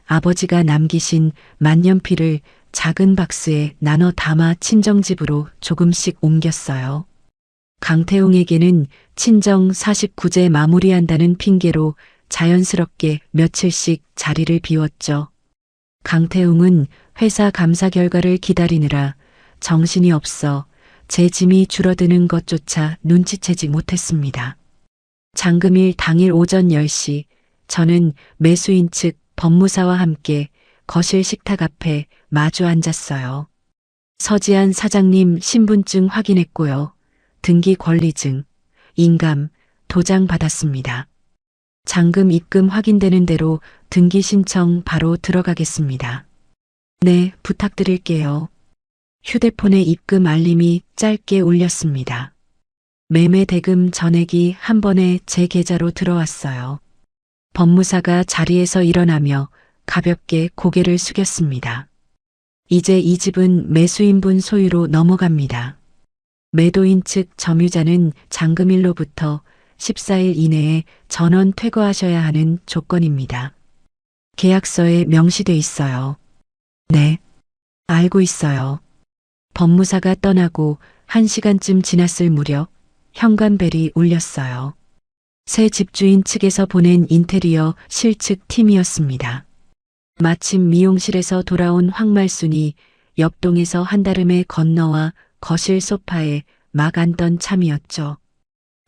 아버지가 남기신 만년필을 작은 박스에 나눠 담아 친정집으로 조금씩 옮겼어요. 강태웅에게는 친정 49제 마무리한다는 핑계로 자연스럽게 며칠씩 자리를 비웠죠. 강태웅은 회사 감사 결과를 기다리느라 정신이 없어 제 짐이 줄어드는 것조차 눈치채지 못했습니다. 잔금일 당일 오전 10시 저는 매수인 측 법무사와 함께 거실 식탁 앞에 마주 앉았어요. 서지한 사장님 신분증 확인했고요. 등기 권리증, 인감, 도장 받았습니다. 잔금 입금 확인되는 대로 등기 신청 바로 들어가겠습니다. 네, 부탁드릴게요. 휴대폰에 입금 알림이 짧게 울렸습니다. 매매 대금 전액이 한 번에 제 계좌로 들어왔어요. 법무사가 자리에서 일어나며 가볍게 고개를 숙였습니다. 이제 이 집은 매수인분 소유로 넘어갑니다. 매도인 측 점유자는 잔금일로부터 14일 이내에 전원 퇴거하셔야 하는 조건입니다. 계약서에 명시돼 있어요. 네, 알고 있어요. 법무사가 떠나고 1시간쯤 지났을 무렵 현관벨이 울렸어요. 새 집주인 측에서 보낸 인테리어 실측 팀이었습니다. 마침 미용실에서 돌아온 황말순이 옆동에서 한달음에 건너와 거실 소파에 막 앉던 참이었죠.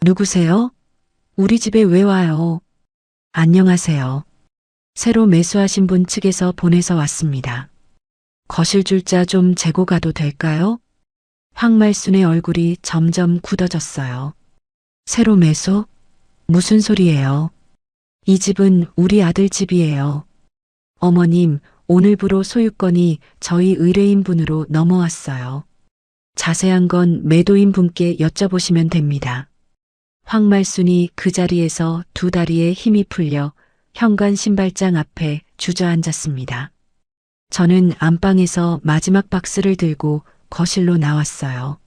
누구세요? 우리 집에 왜 와요? 안녕하세요. 새로 매수하신 분 측에서 보내서 왔습니다. 거실 줄자 좀 재고 가도 될까요? 황말순의 얼굴이 점점 굳어졌어요. 새로 매수? 무슨 소리예요? 이 집은 우리 아들 집이에요. 어머님, 오늘부로 소유권이 저희 의뢰인분으로 넘어왔어요. 자세한 건 매도인 분께 여쭤보시면 됩니다. 황말순이 그 자리에서 두 다리에 힘이 풀려 현관 신발장 앞에 주저앉았습니다. 저는 안방에서 마지막 박스를 들고 거실로 나왔어요.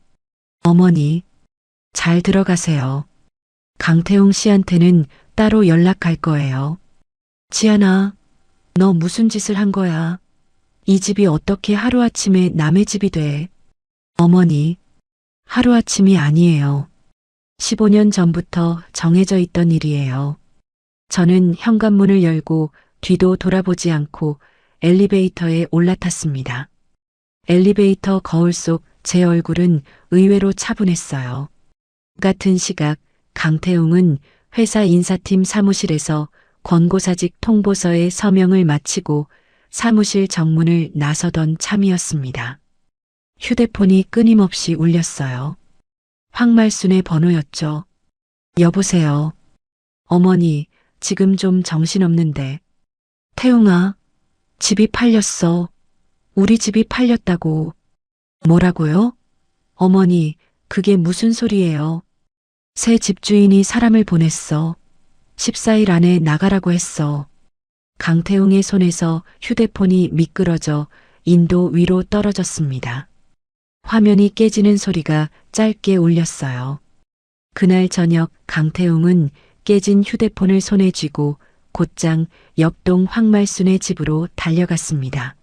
어머니, 잘 들어가세요. 강태웅 씨한테는 따로 연락할 거예요. 지안아, 너 무슨 짓을 한 거야? 이 집이 어떻게 하루아침에 남의 집이 돼? 어머니, 하루아침이 아니에요. 15년 전부터 정해져 있던 일이에요. 저는 현관문을 열고 뒤도 돌아보지 않고 엘리베이터에 올라탔습니다. 엘리베이터 거울 속 제 얼굴은 의외로 차분했어요. 같은 시각 강태웅은 회사 인사팀 사무실에서 권고사직 통보서에 서명을 마치고 사무실 정문을 나서던 참이었습니다. 휴대폰이 끊임없이 울렸어요. 황말순의 번호였죠. 여보세요. 어머니, 지금 좀 정신없는데. 태웅아, 집이 팔렸어. 우리 집이 팔렸다고. 뭐라고요? 어머니, 그게 무슨 소리예요? 새 집주인이 사람을 보냈어. 14일 안에 나가라고 했어. 강태웅의 손에서 휴대폰이 미끄러져 인도 위로 떨어졌습니다. 화면이 깨지는 소리가 짧게 울렸어요. 그날 저녁 강태웅은 깨진 휴대폰을 손에 쥐고 곧장 옆동 황말순의 집으로 달려갔습니다.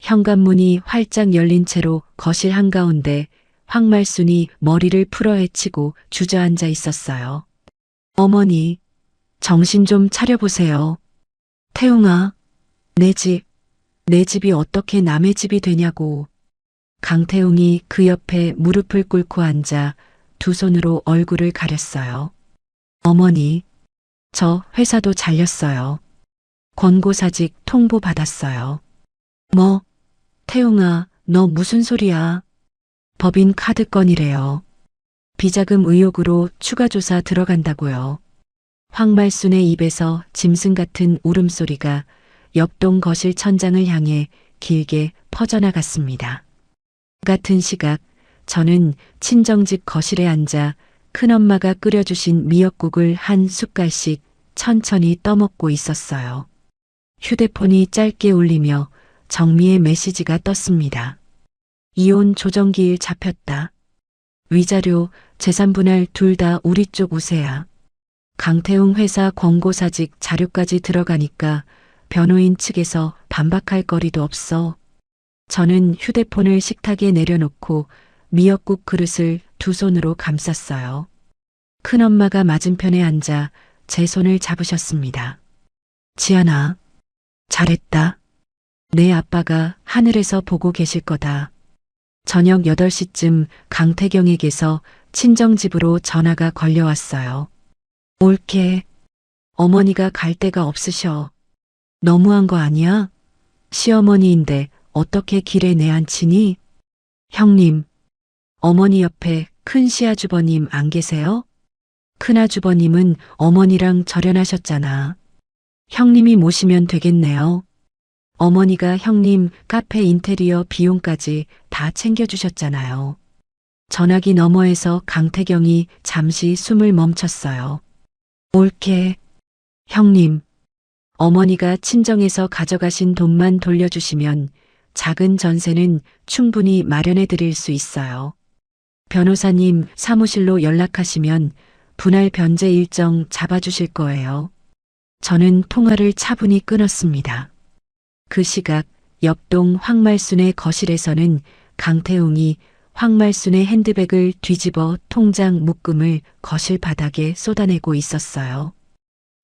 현관문이 활짝 열린 채로 거실 한가운데 황말순이 머리를 풀어헤치고 주저앉아 있었어요. 어머니, 정신 좀 차려보세요. 태웅아, 내 집이 어떻게 남의 집이 되냐고. 강태웅이 그 옆에 무릎을 꿇고 앉아 두 손으로 얼굴을 가렸어요. 어머니, 저 회사도 잘렸어요. 권고사직 통보받았어요. 뭐, 태웅아, 너 무슨 소리야? 법인 카드 건이래요. 비자금 의혹으로 추가 조사 들어간다고요. 황말순의 입에서 짐승 같은 울음소리가 옆동 거실 천장을 향해 길게 퍼져나갔습니다. 같은 시각 저는 친정집 거실에 앉아 큰엄마가 끓여주신 미역국을 한 숟갈씩 천천히 떠먹고 있었어요. 휴대폰이 짧게 울리며 정미의 메시지가 떴습니다. 이혼 조정기일 잡혔다. 위자료, 재산분할 둘 다 우리 쪽 우세야. 강태웅 회사 권고사직 자료까지 들어가니까 변호인 측에서 반박할 거리도 없어. 저는 휴대폰을 식탁에 내려놓고 미역국 그릇을 두 손으로 감쌌어요. 큰엄마가 맞은편에 앉아 제 손을 잡으셨습니다. 지안아, 잘했다. 내 아빠가 하늘에서 보고 계실 거다. 저녁 8시쯤 강태경에게서 친정집으로 전화가 걸려왔어요. 올케, 어머니가 갈 데가 없으셔. 너무한 거 아니야? 시어머니인데 어떻게 길에 내앉히니? 형님, 어머니 옆에 큰 시아주버님 안 계세요? 큰아주버님은 어머니랑 절연하셨잖아. 형님이 모시면 되겠네요. 어머니가 형님 카페 인테리어 비용까지 다 챙겨주셨잖아요. 전화기 너머에서 강태경이 잠시 숨을 멈췄어요. 올케, 형님, 어머니가 친정에서 가져가신 돈만 돌려주시면 작은 전세는 충분히 마련해 드릴 수 있어요. 변호사님 사무실로 연락하시면 분할 변제 일정 잡아주실 거예요. 저는 통화를 차분히 끊었습니다. 그 시각 옆동 황말순의 거실에서는 강태웅이 황말순의 핸드백을 뒤집어 통장 묶음을 거실 바닥에 쏟아내고 있었어요.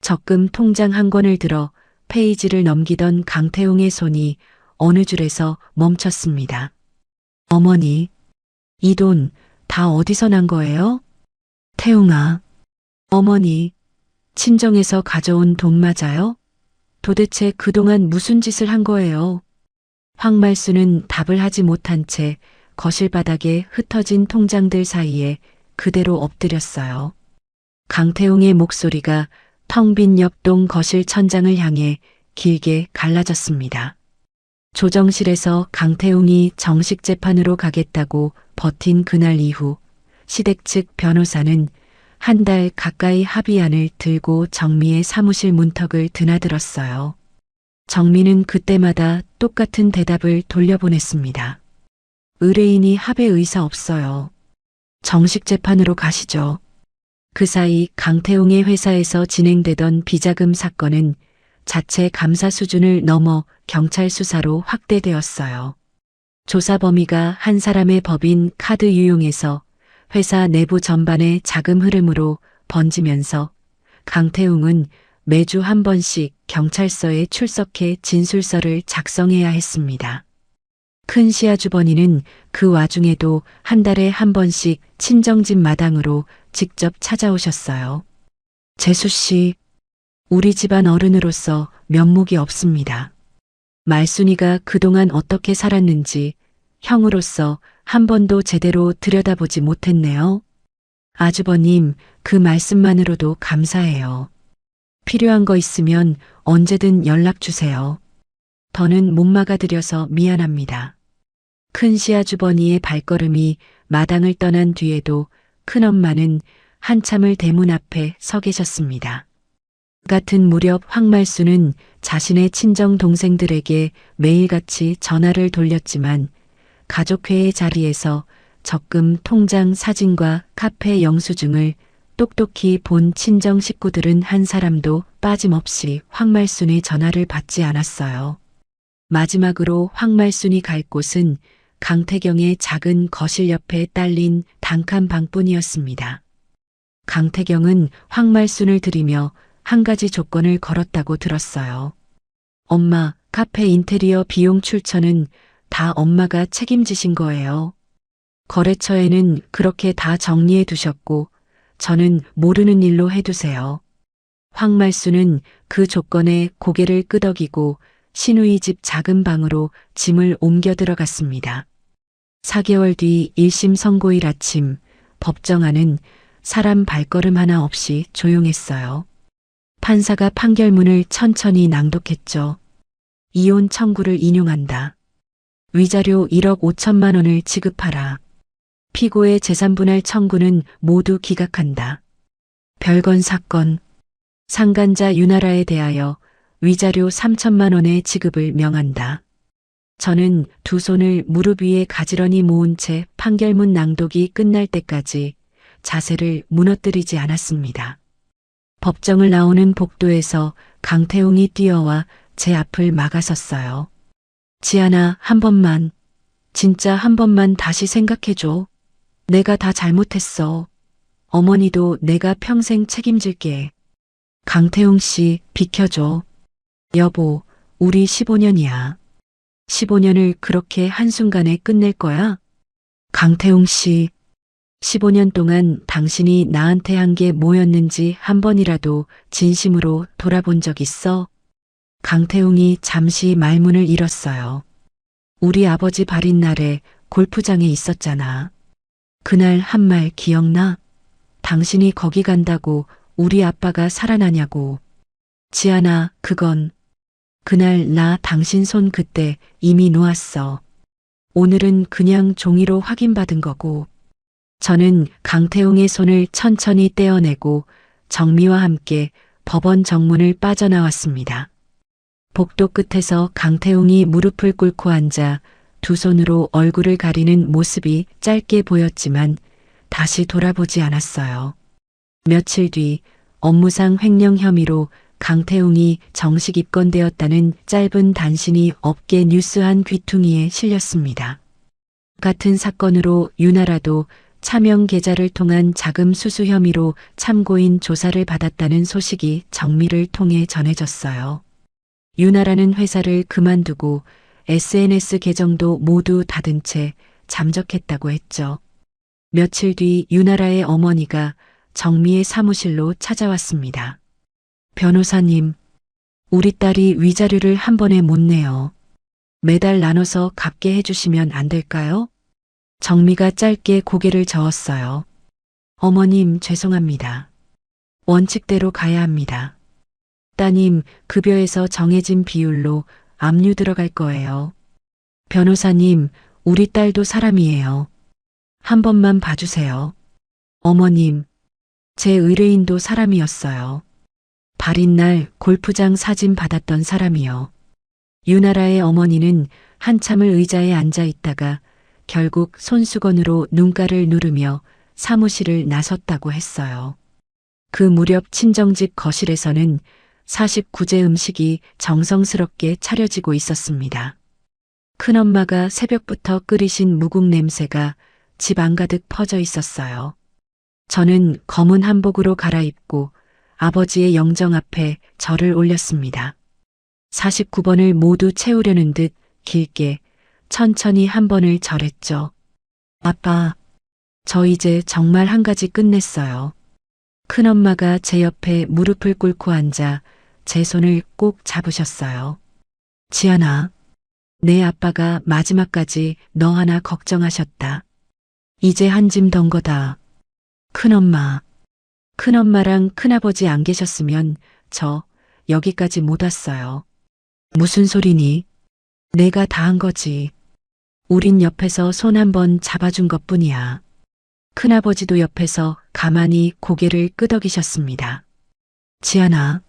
적금 통장 한 권을 들어 페이지를 넘기던 강태웅의 손이 어느 줄에서 멈췄습니다. 어머니, 이 돈 다 어디서 난 거예요? 태웅아, 어머니, 친정에서 가져온 돈 맞아요? 도대체 그동안 무슨 짓을 한 거예요? 황말순은 답을 하지 못한 채 거실 바닥에 흩어진 통장들 사이에 그대로 엎드렸어요. 강태웅의 목소리가 텅 빈 옆동 거실 천장을 향해 길게 갈라졌습니다. 조정실에서 강태웅이 정식 재판으로 가겠다고 버틴 그날 이후 시댁 측 변호사는 한 달 가까이 합의안을 들고 정미의 사무실 문턱을 드나들었어요. 정미는 그때마다 똑같은 대답을 돌려보냈습니다. 의뢰인이 합의 의사 없어요. 정식 재판으로 가시죠. 그 사이 강태웅의 회사에서 진행되던 비자금 사건은 자체 감사 수준을 넘어 경찰 수사로 확대되었어요. 조사 범위가 한 사람의 법인 카드 유용에서 회사 내부 전반의 자금 흐름으로 번지면서 강태웅은 매주 한 번씩 경찰서에 출석해 진술서를 작성해야 했습니다. 큰 시아주버니는 그 와중에도 한 달에 한 번씩 친정집 마당으로 직접 찾아오셨어요. 재수 씨, 우리 집안 어른으로서 면목이 없습니다. 말순이가 그동안 어떻게 살았는지 형으로서 한 번도 제대로 들여다보지 못했네요. 아주버님, 그 말씀만으로도 감사해요. 필요한 거 있으면 언제든 연락 주세요. 더는 못 막아드려서 미안합니다. 큰 시아주버니의 발걸음이 마당을 떠난 뒤에도 큰엄마는 한참을 대문 앞에 서 계셨습니다. 같은 무렵 황말순은 자신의 친정 동생들에게 매일같이 전화를 돌렸지만 가족회의 자리에서 적금 통장 사진과 카페 영수증을 똑똑히 본 친정 식구들은 한 사람도 빠짐없이 황말순의 전화를 받지 않았어요. 마지막으로 황말순이 갈 곳은 강태경의 작은 거실 옆에 딸린 단칸 방뿐이었습니다. 강태경은 황말순을 들이며 한 가지 조건을 걸었다고 들었어요. 엄마, 카페 인테리어 비용 출처는 다 엄마가 책임지신 거예요. 거래처에는 그렇게 다 정리해 두셨고 저는 모르는 일로 해두세요. 황말순은 그 조건에 고개를 끄덕이고 시누이 집 작은 방으로 짐을 옮겨 들어갔습니다. 4개월 뒤 1심 선고일 아침, 법정안은 사람 발걸음 하나 없이 조용했어요. 판사가 판결문을 천천히 낭독했죠. 이혼 청구를 인용한다. 위자료 1억 5천만 원을 지급하라. 피고의 재산분할 청구는 모두 기각한다. 별건 사건. 상간자 윤아라에 대하여 위자료 3천만 원의 지급을 명한다. 저는 두 손을 무릎 위에 가지런히 모은 채 판결문 낭독이 끝날 때까지 자세를 무너뜨리지 않았습니다. 법정을 나오는 복도에서 강태웅이 뛰어와 제 앞을 막아섰어요. 지안아, 한 번만, 진짜 한 번만 다시 생각해줘. 내가 다 잘못했어. 어머니도 내가 평생 책임질게. 강태웅 씨, 비켜줘. 여보, 우리 15년이야. 15년을 그렇게 한순간에 끝낼 거야? 강태웅 씨, 15년 동안 당신이 나한테 한 게 뭐였는지 한 번이라도 진심으로 돌아본 적 있어? 강태웅이 잠시 말문을 잃었어요. 우리 아버지 발인 날에 골프장에 있었잖아. 그날 한 말 기억나? 당신이 거기 간다고 우리 아빠가 살아나냐고. 지안아, 그건 그날 나 당신 손 그때 이미 놓았어. 오늘은 그냥 종이로 확인받은 거고. 저는 강태웅의 손을 천천히 떼어내고 정미와 함께 법원 정문을 빠져나왔습니다. 복도 끝에서 강태웅이 무릎을 꿇고 앉아 두 손으로 얼굴을 가리는 모습이 짧게 보였지만 다시 돌아보지 않았어요. 며칠 뒤 업무상 횡령 혐의로 강태웅이 정식 입건되었다는 짧은 단신이 업계 뉴스 한 귀퉁이에 실렸습니다. 같은 사건으로 윤아라도 차명 계좌를 통한 자금 수수 혐의로 참고인 조사를 받았다는 소식이 정미를 통해 전해졌어요. 윤아라는 회사를 그만두고 SNS 계정도 모두 닫은 채 잠적했다고 했죠. 며칠 뒤 윤아라의 어머니가 정미의 사무실로 찾아왔습니다. 변호사님, 우리 딸이 위자료를 한 번에 못 내요. 매달 나눠서 갚게 해주시면 안 될까요? 정미가 짧게 고개를 저었어요. 어머님, 죄송합니다. 원칙대로 가야 합니다. 따님, 급여에서 정해진 비율로 압류 들어갈 거예요. 변호사님, 우리 딸도 사람이에요. 한 번만 봐주세요. 어머님, 제 의뢰인도 사람이었어요. 발인 날 골프장 사진 받았던 사람이요. 윤아라의 어머니는 한참을 의자에 앉아 있다가 결국 손수건으로 눈가를 누르며 사무실을 나섰다고 했어요. 그 무렵 친정집 거실에서는 49제 음식이 정성스럽게 차려지고 있었습니다. 큰엄마가 새벽부터 끓이신 무국 냄새가 집 안가득 퍼져 있었어요. 저는 검은 한복으로 갈아입고 아버지의 영정 앞에 절을 올렸습니다. 49번을 모두 채우려는 듯 길게 천천히 한 번을 절했죠. 아빠, 저 이제 정말 한 가지 끝냈어요. 큰엄마가 제 옆에 무릎을 꿇고 앉아 제 손을 꼭 잡으셨어요. 지안아, 내 아빠가 마지막까지 너 하나 걱정하셨다. 이제 한 짐 던 거다. 큰엄마, 큰엄마랑 큰아버지 안 계셨으면 저 여기까지 못 왔어요. 무슨 소리니? 내가 다 한 거지. 우린 옆에서 손 한 번 잡아준 것뿐이야. 큰아버지도 옆에서 가만히 고개를 끄덕이셨습니다. 지안아,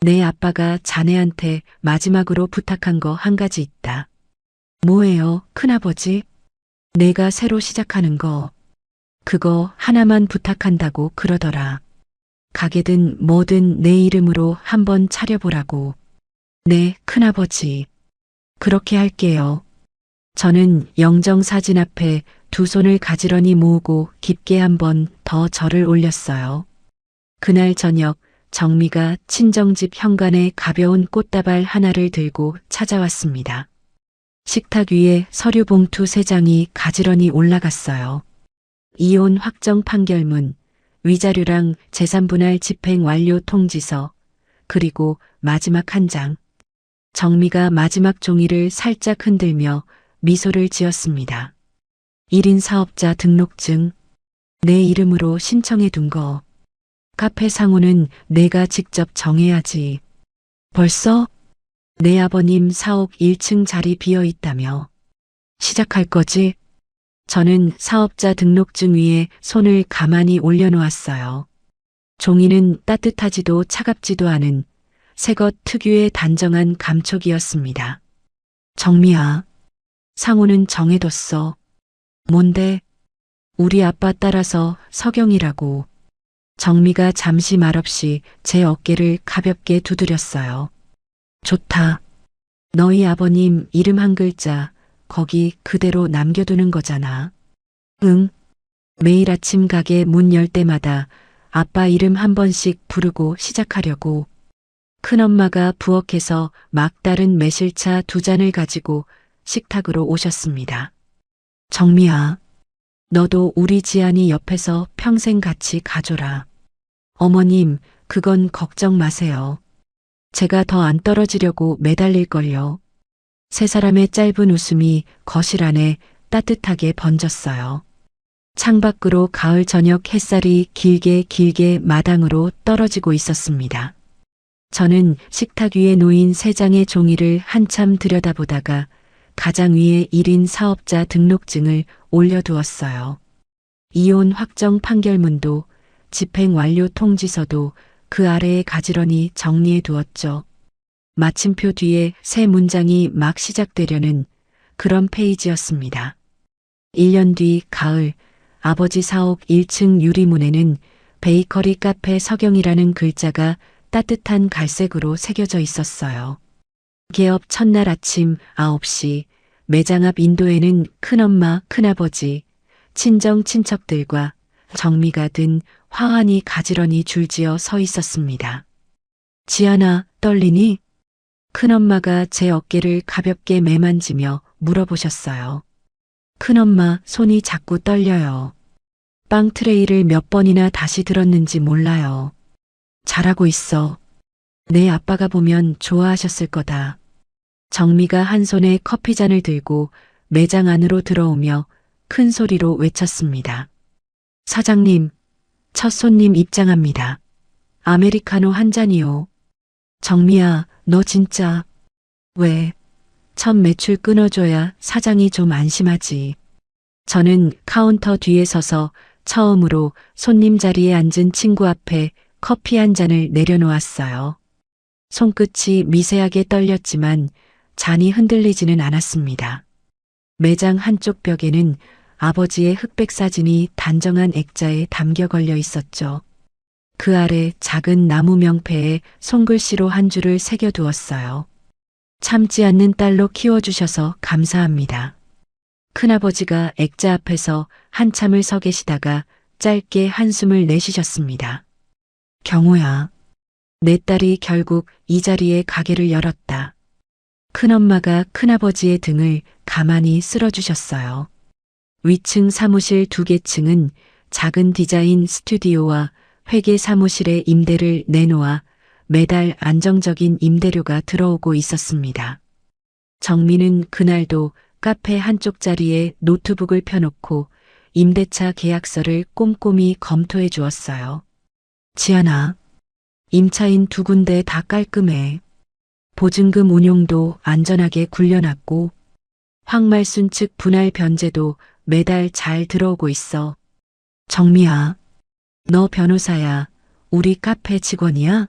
내 아빠가 자네한테 마지막으로 부탁한 거 한 가지 있다. 뭐예요, 큰아버지? 내가 새로 시작하는 거, 그거 하나만 부탁한다고 그러더라. 가게든 뭐든 내 이름으로 한번 차려보라고. 네, 큰아버지. 그렇게 할게요. 저는 영정사진 앞에 두 손을 가지런히 모으고 깊게 한번 더 절을 올렸어요. 그날 저녁 정미가 친정집 현관에 가벼운 꽃다발 하나를 들고 찾아왔습니다. 식탁 위에 서류 봉투 3장이 가지런히 올라갔어요. 이혼 확정 판결문, 위자료랑 재산분할 집행 완료 통지서, 그리고 마지막 한 장. 정미가 마지막 종이를 살짝 흔들며 미소를 지었습니다. 1인 사업자 등록증, 내 이름으로 신청해 둔 거. 카페 상호는 내가 직접 정해야지. 벌써? 내 아버님 사옥 1층 자리 비어 있다며. 시작할 거지? 저는 사업자 등록증 위에 손을 가만히 올려놓았어요. 종이는 따뜻하지도 차갑지도 않은 새것 특유의 단정한 감촉이었습니다. 정미야, 상호는 정해뒀어. 뭔데? 우리 아빠 따라서 서경이라고. 정미가 잠시 말없이 제 어깨를 가볍게 두드렸어요. 좋다. 너희 아버님 이름 한 글자 거기 그대로 남겨두는 거잖아. 응. 매일 아침 가게 문 열 때마다 아빠 이름 한 번씩 부르고 시작하려고. 큰엄마가 부엌에서 막다른 매실차 2잔을 가지고 식탁으로 오셨습니다. 정미야, 너도 우리 지안이 옆에서 평생 같이 가줘라. 어머님, 그건 걱정 마세요. 제가 더 안 떨어지려고 매달릴걸요. 세 사람의 짧은 웃음이 거실 안에 따뜻하게 번졌어요. 창밖으로 가을 저녁 햇살이 길게 길게 마당으로 떨어지고 있었습니다. 저는 식탁 위에 놓인 3장의 종이를 한참 들여다보다가 가장 위에 1인 사업자 등록증을 올려두었어요. 이혼 확정 판결문도 집행 완료 통지서도 그 아래에 가지런히 정리해 두었죠. 마침표 뒤에 새 문장이 막 시작되려는 그런 페이지였습니다. 1년 뒤 가을, 아버지 사옥 1층 유리문에는 베이커리 카페 서경이라는 글자가 따뜻한 갈색으로 새겨져 있었어요. 개업 첫날 아침 9시, 매장 앞 인도에는 큰엄마, 큰아버지, 친정 친척들과 정미가 든 화환이 가지런히 줄지어 서 있었습니다. 지안아, 떨리니? 큰엄마가 제 어깨를 가볍게 매만지며 물어보셨어요. 큰엄마 손이 자꾸 떨려요. 빵 트레이를 몇 번이나 다시 들었는지 몰라요. 잘하고 있어. 내 아빠가 보면 좋아하셨을 거다. 정미가 한 손에 커피잔을 들고 매장 안으로 들어오며 큰 소리로 외쳤습니다. 사장님, 첫 손님 입장합니다. 아메리카노 한 잔이요. 정미야, 너 진짜. 왜? 첫 매출 끊어줘야 사장이 좀 안심하지. 저는 카운터 뒤에 서서 처음으로 손님 자리에 앉은 친구 앞에 커피 한 잔을 내려놓았어요. 손끝이 미세하게 떨렸지만 잔이 흔들리지는 않았습니다. 매장 한쪽 벽에는 아버지의 흑백 사진이 단정한 액자에 담겨 걸려 있었죠. 그 아래 작은 나무 명패에 손글씨로 한 줄을 새겨두었어요. 참지 않는 딸로 키워주셔서 감사합니다. 큰아버지가 액자 앞에서 한참을 서 계시다가 짧게 한숨을 내쉬셨습니다. 경호야, 내 딸이 결국 이 자리에 가게를 열었다. 큰엄마가 큰아버지의 등을 가만히 쓸어주셨어요. 위층 사무실 2개 층은 작은 디자인 스튜디오와 회계 사무실의 임대를 내놓아 매달 안정적인 임대료가 들어오고 있었습니다. 정미는 그날도 카페 한쪽 자리에 노트북을 펴놓고 임대차 계약서를 꼼꼼히 검토해 주었어요. 지안아, 임차인 2군데 다 깔끔해. 보증금 운용도 안전하게 굴려놨고 황말순 측 분할 변제도 매달 잘 들어오고 있어. 정미야, 너 변호사야. 우리 카페 직원이야?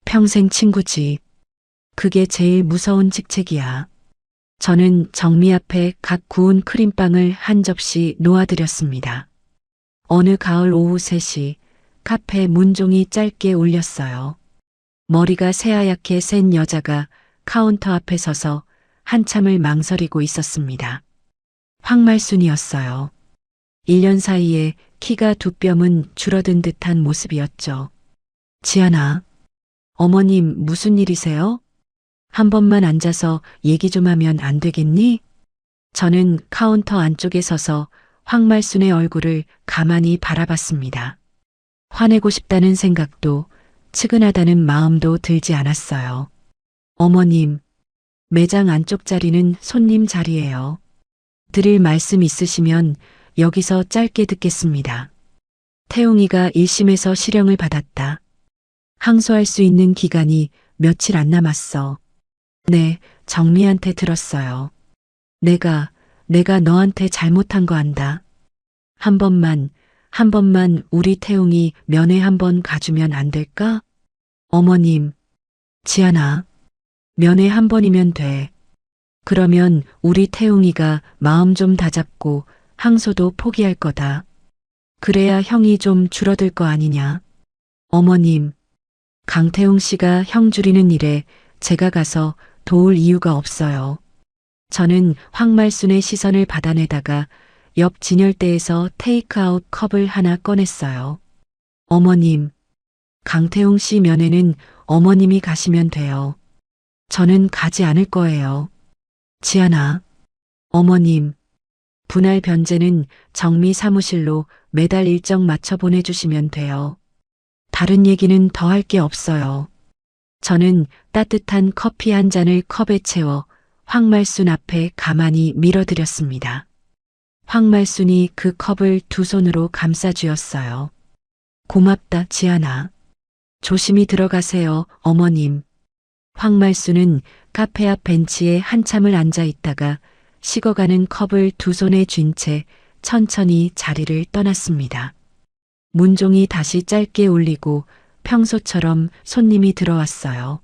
평생 친구지. 그게 제일 무서운 직책이야. 저는 정미 앞에 갓 구운 크림빵을 한 접시 놓아드렸습니다. 어느 가을 오후 3시 카페 문종이 짧게 울렸어요. 머리가 새하얗게 센 여자가 카운터 앞에 서서 한참을 망설이고 있었습니다. 황말순이었어요. 1년 사이에 키가 2뼘은 줄어든 듯한 모습이었죠. 지아나, 어머님 무슨 일이세요? 한 번만 앉아서 얘기 좀 하면 안 되겠니? 저는 카운터 안쪽에 서서 황말순의 얼굴을 가만히 바라봤습니다. 화내고 싶다는 생각도 측은하다는 마음도 들지 않았어요. 어머님, 매장 안쪽 자리는 손님 자리예요. 드릴 말씀 있으시면 여기서 짧게 듣겠습니다. 태웅이가 1심에서 실형을 받았다. 항소할 수 있는 기간이 며칠 안 남았어. 네, 정미한테 들었어요. 내가 너한테 잘못한 거 안다. 한 번만 우리 태웅이 면회 한 번 가주면 안 될까? 어머님, 지아나, 면회 한 번이면 돼. 그러면 우리 태웅이가 마음 좀 다잡고 항소도 포기할 거다. 그래야 형이 좀 줄어들 거 아니냐. 어머님, 강태웅 씨가 형 줄이는 일에 제가 가서 도울 이유가 없어요. 저는 황말순의 시선을 받아내다가 옆 진열대에서 테이크아웃 컵을 하나 꺼냈어요. 어머님, 강태웅 씨 면회는 어머님이 가시면 돼요. 저는 가지 않을 거예요. 지아나, 어머님, 분할 변제는 정미 사무실로 매달 일정 맞춰 보내주시면 돼요. 다른 얘기는 더 할 게 없어요. 저는 따뜻한 커피 한 잔을 컵에 채워 황말순 앞에 가만히 밀어드렸습니다. 황말순이 그 컵을 두 손으로 감싸주었어요. 고맙다, 지아나. 조심히 들어가세요, 어머님. 황말순은 카페 앞 벤치에 한참을 앉아 있다가 식어가는 컵을 두 손에 쥔 채 천천히 자리를 떠났습니다. 문종이 다시 짧게 울리고 평소처럼 손님이 들어왔어요.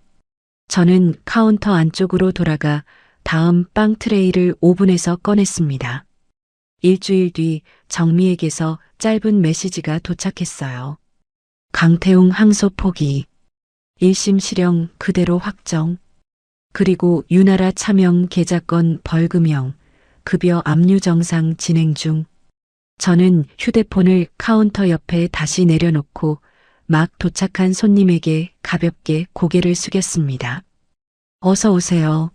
저는 카운터 안쪽으로 돌아가 다음 빵 트레이를 오븐에서 꺼냈습니다. 일주일 뒤 정미에게서 짧은 메시지가 도착했어요. 강태웅 항소 포기. 1심 실형 그대로 확정. 그리고 유나라 차명 계좌건 벌금형, 급여 압류 정상 진행 중. 저는 휴대폰을 카운터 옆에 다시 내려놓고 막 도착한 손님에게 가볍게 고개를 숙였습니다. 어서 오세요.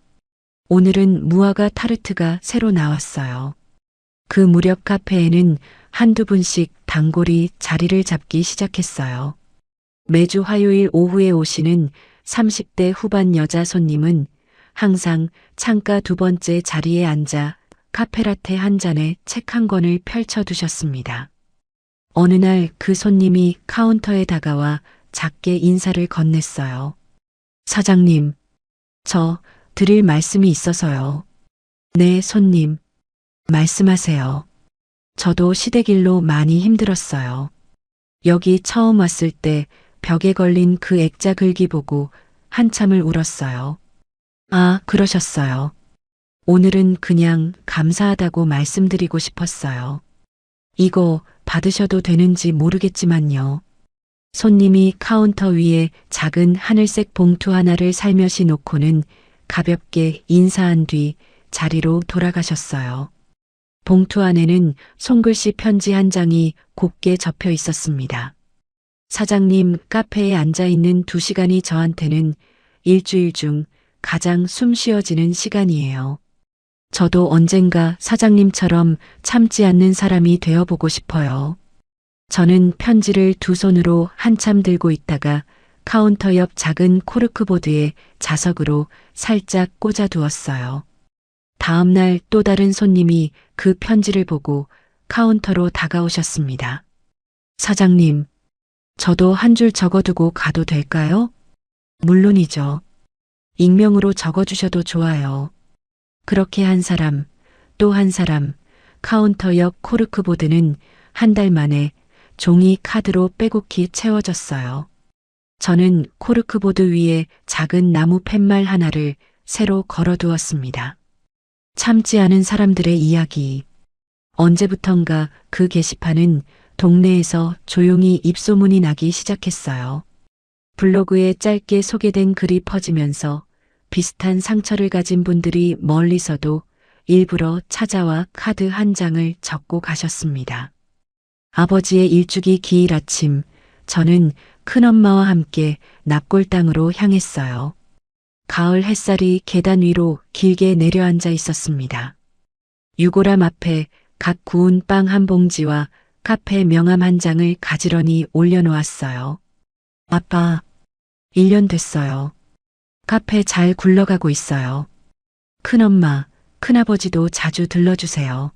오늘은 무화과 타르트가 새로 나왔어요. 그 무렵 카페에는 한두 분씩 단골이 자리를 잡기 시작했어요. 매주 화요일 오후에 오시는 30대 후반 여자 손님은 항상 창가 두 번째 자리에 앉아 카페라테 한 잔에 책 한 권을 펼쳐두셨습니다. 어느 날 그 손님이 카운터에 다가와 작게 인사를 건넸어요. 사장님, 저 드릴 말씀이 있어서요. 네, 손님. 말씀하세요. 저도 시댁일로 많이 힘들었어요. 여기 처음 왔을 때 벽에 걸린 그 액자 글귀 보고 한참을 울었어요. 아, 그러셨어요. 오늘은 그냥 감사하다고 말씀드리고 싶었어요. 이거 받으셔도 되는지 모르겠지만요. 손님이 카운터 위에 작은 하늘색 봉투 하나를 살며시 놓고는 가볍게 인사한 뒤 자리로 돌아가셨어요. 봉투 안에는 손글씨 편지 한 장이 곱게 접혀 있었습니다. 사장님 카페에 앉아 있는 2시간이 저한테는 일주일 중 가장 숨 쉬어지는 시간이에요. 저도 언젠가 사장님처럼 참지 않는 사람이 되어보고 싶어요. 저는 편지를 두 손으로 한참 들고 있다가 카운터 옆 작은 코르크보드에 자석으로 살짝 꽂아두었어요. 다음 날 또 다른 손님이 그 편지를 보고 카운터로 다가오셨습니다. 사장님, 저도 한 줄 적어두고 가도 될까요? 물론이죠. 익명으로 적어주셔도 좋아요. 그렇게 한 사람, 또 한 사람, 카운터 옆 코르크보드는 한 달 만에 종이 카드로 빼곡히 채워졌어요. 저는 코르크보드 위에 작은 나무 팻말 하나를 새로 걸어두었습니다. 참지 않은 사람들의 이야기. 언제부턴가 그 게시판은 동네에서 조용히 입소문이 나기 시작했어요. 블로그에 짧게 소개된 글이 퍼지면서 비슷한 상처를 가진 분들이 멀리서도 일부러 찾아와 카드 한 장을 적고 가셨습니다. 아버지의 일주기 기일 아침, 저는 큰엄마와 함께 납골당으로 향했어요. 가을 햇살이 계단 위로 길게 내려앉아 있었습니다. 유골함 앞에 갓 구운 빵 한 봉지와 카페 명함 한 장을 가지런히 올려놓았어요. 아빠, 1년 됐어요. 카페 잘 굴러가고 있어요. 큰엄마, 큰아버지도 자주 들러주세요.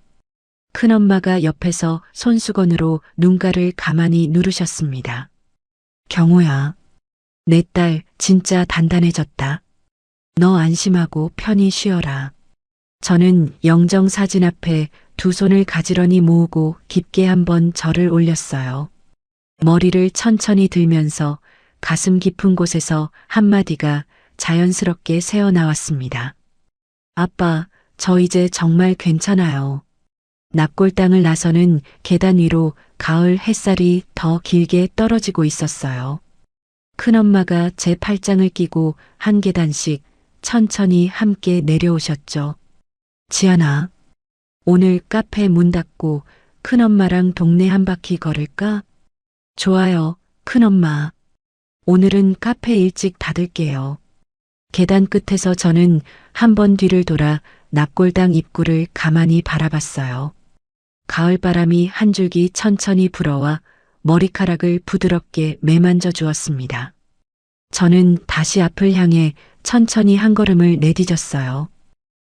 큰엄마가 옆에서 손수건으로 눈가를 가만히 누르셨습니다. 경호야, 내 딸 진짜 단단해졌다. 너 안심하고 편히 쉬어라. 저는 영정 사진 앞에 두 손을 가지런히 모으고 깊게 한번 절을 올렸어요. 머리를 천천히 들면서 가슴 깊은 곳에서 한마디가 자연스럽게 새어나왔습니다. 아빠, 저 이제 정말 괜찮아요. 납골당을 나서는 계단 위로 가을 햇살이 더 길게 떨어지고 있었어요. 큰엄마가 제 팔짱을 끼고 한 계단씩 천천히 함께 내려오셨죠. 지안아, 오늘 카페 문 닫고 큰엄마랑 동네 한 바퀴 걸을까? 좋아요, 큰엄마. 오늘은 카페 일찍 닫을게요. 계단 끝에서 저는 한 번 뒤를 돌아 납골당 입구를 가만히 바라봤어요. 가을 바람이 한 줄기 천천히 불어와 머리카락을 부드럽게 매만져 주었습니다. 저는 다시 앞을 향해 천천히 한 걸음을 내디뎠어요.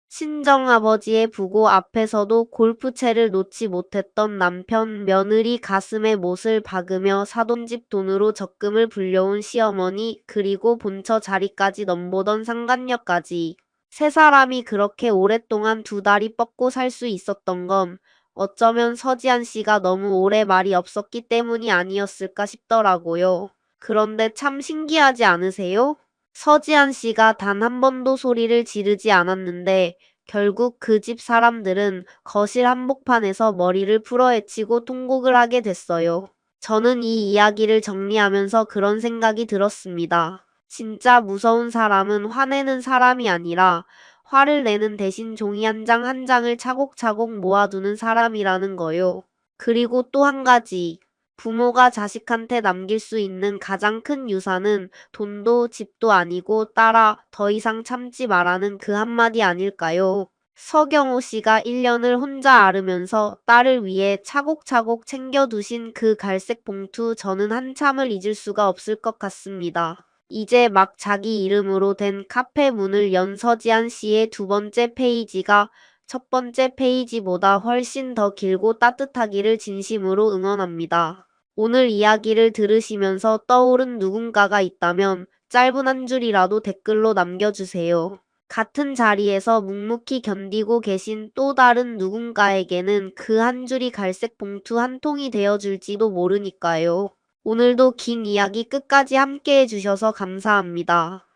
친정아버지의 부고 앞에서도 골프채를 놓지 못했던 남편, 며느리 가슴에 못을 박으며 사돈 집 돈으로 적금을 불려온 시어머니, 그리고 본처 자리까지 넘보던 상간녀까지. 세 사람이 그렇게 오랫동안 두 다리 뻗고 살 수 있었던 건 어쩌면 서지한 씨가 너무 오래 말이 없었기 때문이 아니었을까 싶더라고요. 그런데 참 신기하지 않으세요? 서지한 씨가 단 한 번도 소리를 지르지 않았는데 결국 그 집 사람들은 거실 한복판에서 머리를 풀어 헤치고 통곡을 하게 됐어요. 저는 이 이야기를 정리하면서 그런 생각이 들었습니다. 진짜 무서운 사람은 화내는 사람이 아니라 화를 내는 대신 종이 한 장 한 장을 차곡차곡 모아두는 사람이라는 거요. 그리고 또 한 가지. 부모가 자식한테 남길 수 있는 가장 큰 유산은 돈도 집도 아니고 딸아, 더 이상 참지 마라는 그 한마디 아닐까요? 서경호 씨가 1년을 혼자 앓으면서 딸을 위해 차곡차곡 챙겨두신 그 갈색 봉투, 저는 한참을 잊을 수가 없을 것 같습니다. 이제 막 자기 이름으로 된 카페 문을 연 서지한 씨의 두 번째 페이지가 첫 번째 페이지보다 훨씬 더 길고 따뜻하기를 진심으로 응원합니다. 오늘 이야기를 들으시면서 떠오른 누군가가 있다면 짧은 한 줄이라도 댓글로 남겨주세요. 같은 자리에서 묵묵히 견디고 계신 또 다른 누군가에게는 그 한 줄이 갈색 봉투 한 통이 되어줄지도 모르니까요. 오늘도 긴 이야기 끝까지 함께 해주셔서 감사합니다.